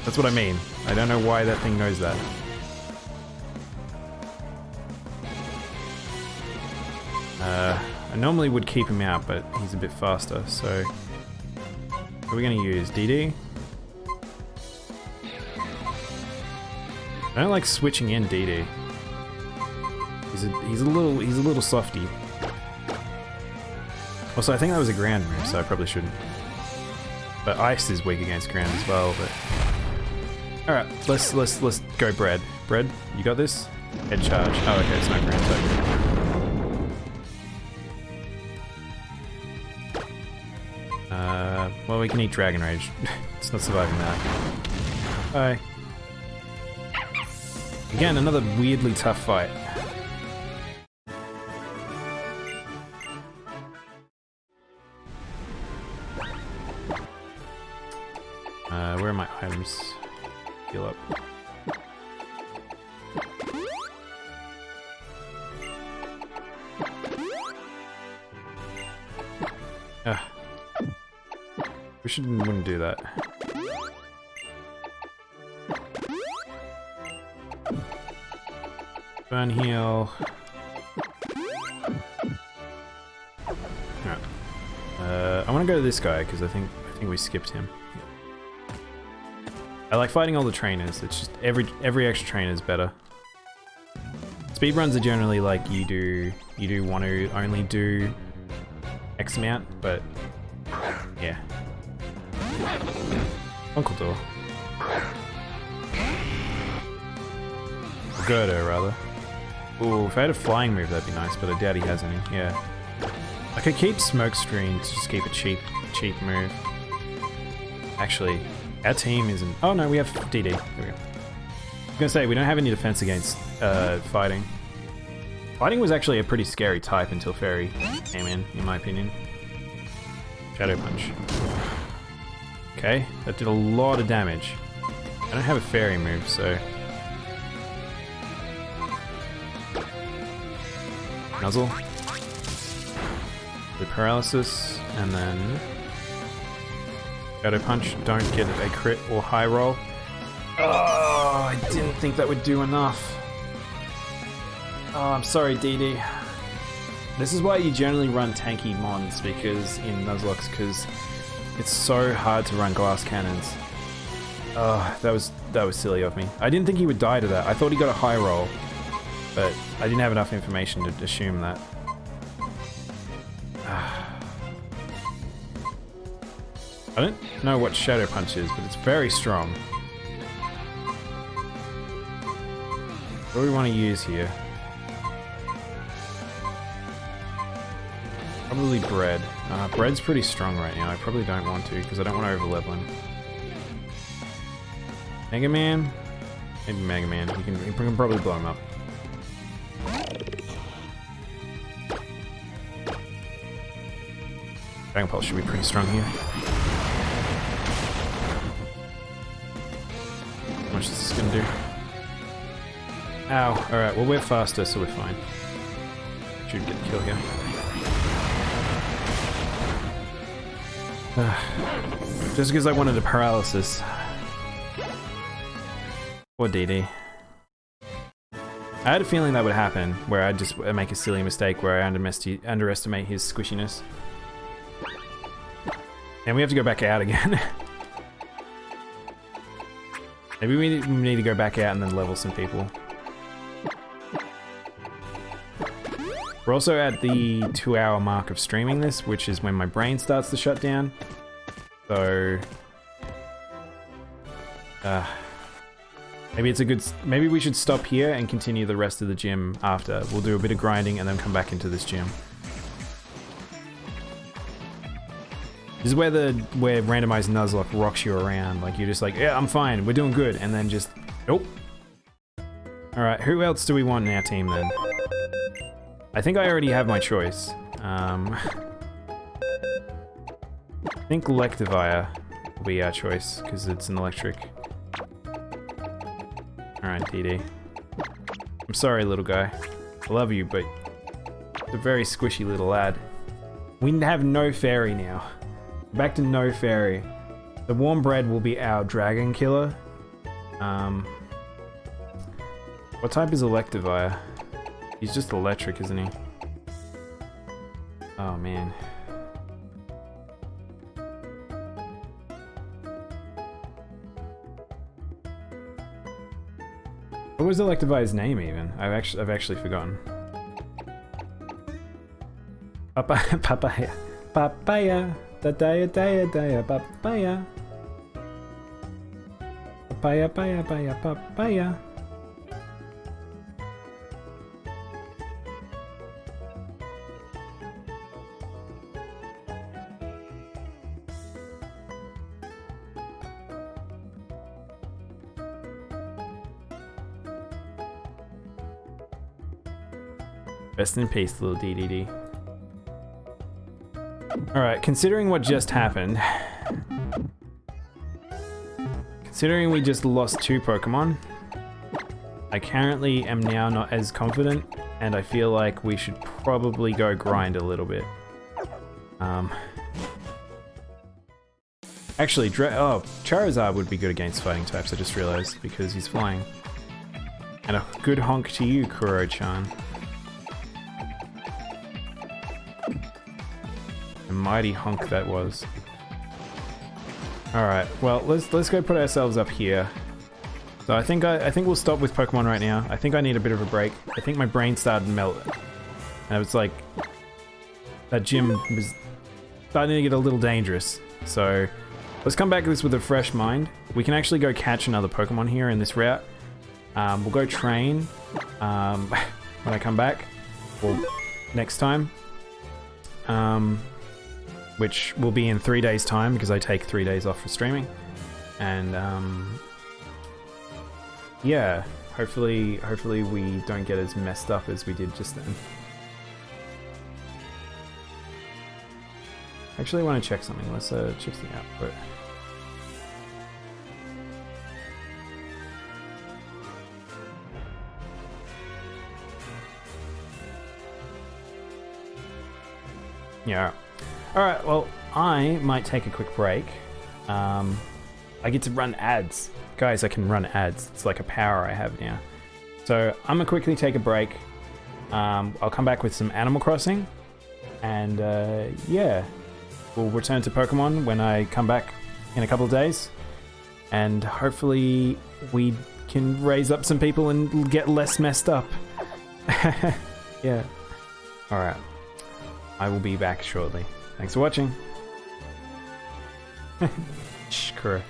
That's what I mean. I don't know why that thing knows that. I normally would keep him out, but he's a bit faster, so... What are we gonna use? DD? I don't like switching in DD. He's a little softy. Also, I think that was a ground move, so I probably shouldn't. But Ice is weak against ground as well, but... Alright, let's go Bread. Bread, you got this? Head charge. Oh, okay, it's not ground type. Well, we can eat Dragon Rage. It's not surviving that. Bye. Again, another weirdly tough fight. Where are my items? Heal up. Wouldn't do that. Burn heal. Alright. I want to go to this guy because I think we skipped him. I like fighting all the trainers. It's just every extra trainer is better. Speedruns are generally like you do want to only do X amount, but yeah. Uncle Door. Gerda, rather. Ooh, if I had a flying move, that'd be nice, but I doubt he has any. Yeah. I could keep Smoke Screen to just keep a cheap move. Actually, our team isn't... Oh no, we have DD. There we go. I was gonna say, we don't have any defense against fighting. Fighting was actually a pretty scary type until Fairy came in my opinion. Shadow Punch. Okay, that did a lot of damage. I don't have a Fairy move, so... Nuzzle. The paralysis, and then Shadow Punch. Don't get a crit or high roll. Oh, I didn't think that would do enough. Oh, I'm sorry, DD. This is why you generally run tanky mons because in Nuzlocke, because it's so hard to run glass cannons. Oh, that was silly of me. I didn't think he would die to that. I thought he got a high roll, but I didn't have enough information to assume that. I don't know what Shadow Punch is, but it's very strong. What do we want to use here? Probably Bread. Bread's pretty strong right now. I probably don't want to, because I don't want to over-level him. Mega Man? Maybe Mega Man. He can probably blow him up. Dragon Pulse should be pretty strong here. How much is this gonna do? Ow. Alright, well we're faster, so we're fine. Should get the kill here. Just because I wanted a paralysis. Or DD. I had a feeling that would happen, where I'd just make a silly mistake where I underestimate his squishiness. And we have to go back out again. Maybe we need to go back out and then level some people. We're also at the 2-hour mark of streaming this, which is when my brain starts to shut down. So... maybe we should stop here and continue the rest of the gym after. We'll do a bit of grinding and then come back into this gym. This is where Randomized Nuzlocke rocks you around. Like, you're just like, yeah, I'm fine, we're doing good, and then just, nope. Alright, who else do we want in our team then? I think I already have my choice. I think Electivire will be our choice, because it's an electric. Alright, DD. I'm sorry, little guy. I love you, but it's a very squishy little lad. We have no fairy now. Back to no fairy. The warm bread will be our dragon killer. What type is Electivire? He's just electric, isn't he? Oh man. What was Electivire's name even? I've actually forgotten. Papaya. Papaya. Da-daya, daya, daya, papaya. Papaya, paya, paya, papaya. Rest in peace, little DDD. Alright, considering what just happened... Considering we just lost 2 Pokemon, I currently am now not as confident, and I feel like we should probably go grind a little bit. Actually, Charizard would be good against fighting types, I just realized, because he's flying. And a good honk to you, Kuro-chan. A mighty honk that was. Alright, well, let's go put ourselves up here. So I think we'll stop with Pokemon right now. I think I need a bit of a break. I think my brain started to melt. And it was like... That gym was starting to get a little dangerous. So let's come back to this with a fresh mind. We can actually go catch another Pokemon here in this route. We'll go train when I come back. Or next time. Which will be in 3 days' time because I take 3 days off for streaming. And yeah, hopefully we don't get as messed up as we did just then. Actually, I want to check something. Let's check the output. Yeah. All right. Well, I might take a quick break. I get to run ads, guys. I can run ads. It's like a power I have now. So I'm gonna quickly take a break. I'll come back with some Animal Crossing, and yeah, we'll return to Pokemon when I come back in a couple of days, and hopefully we can raise up some people and get less messed up. Yeah. All right. I will be back shortly. Thanks for watching. Shh, Kura.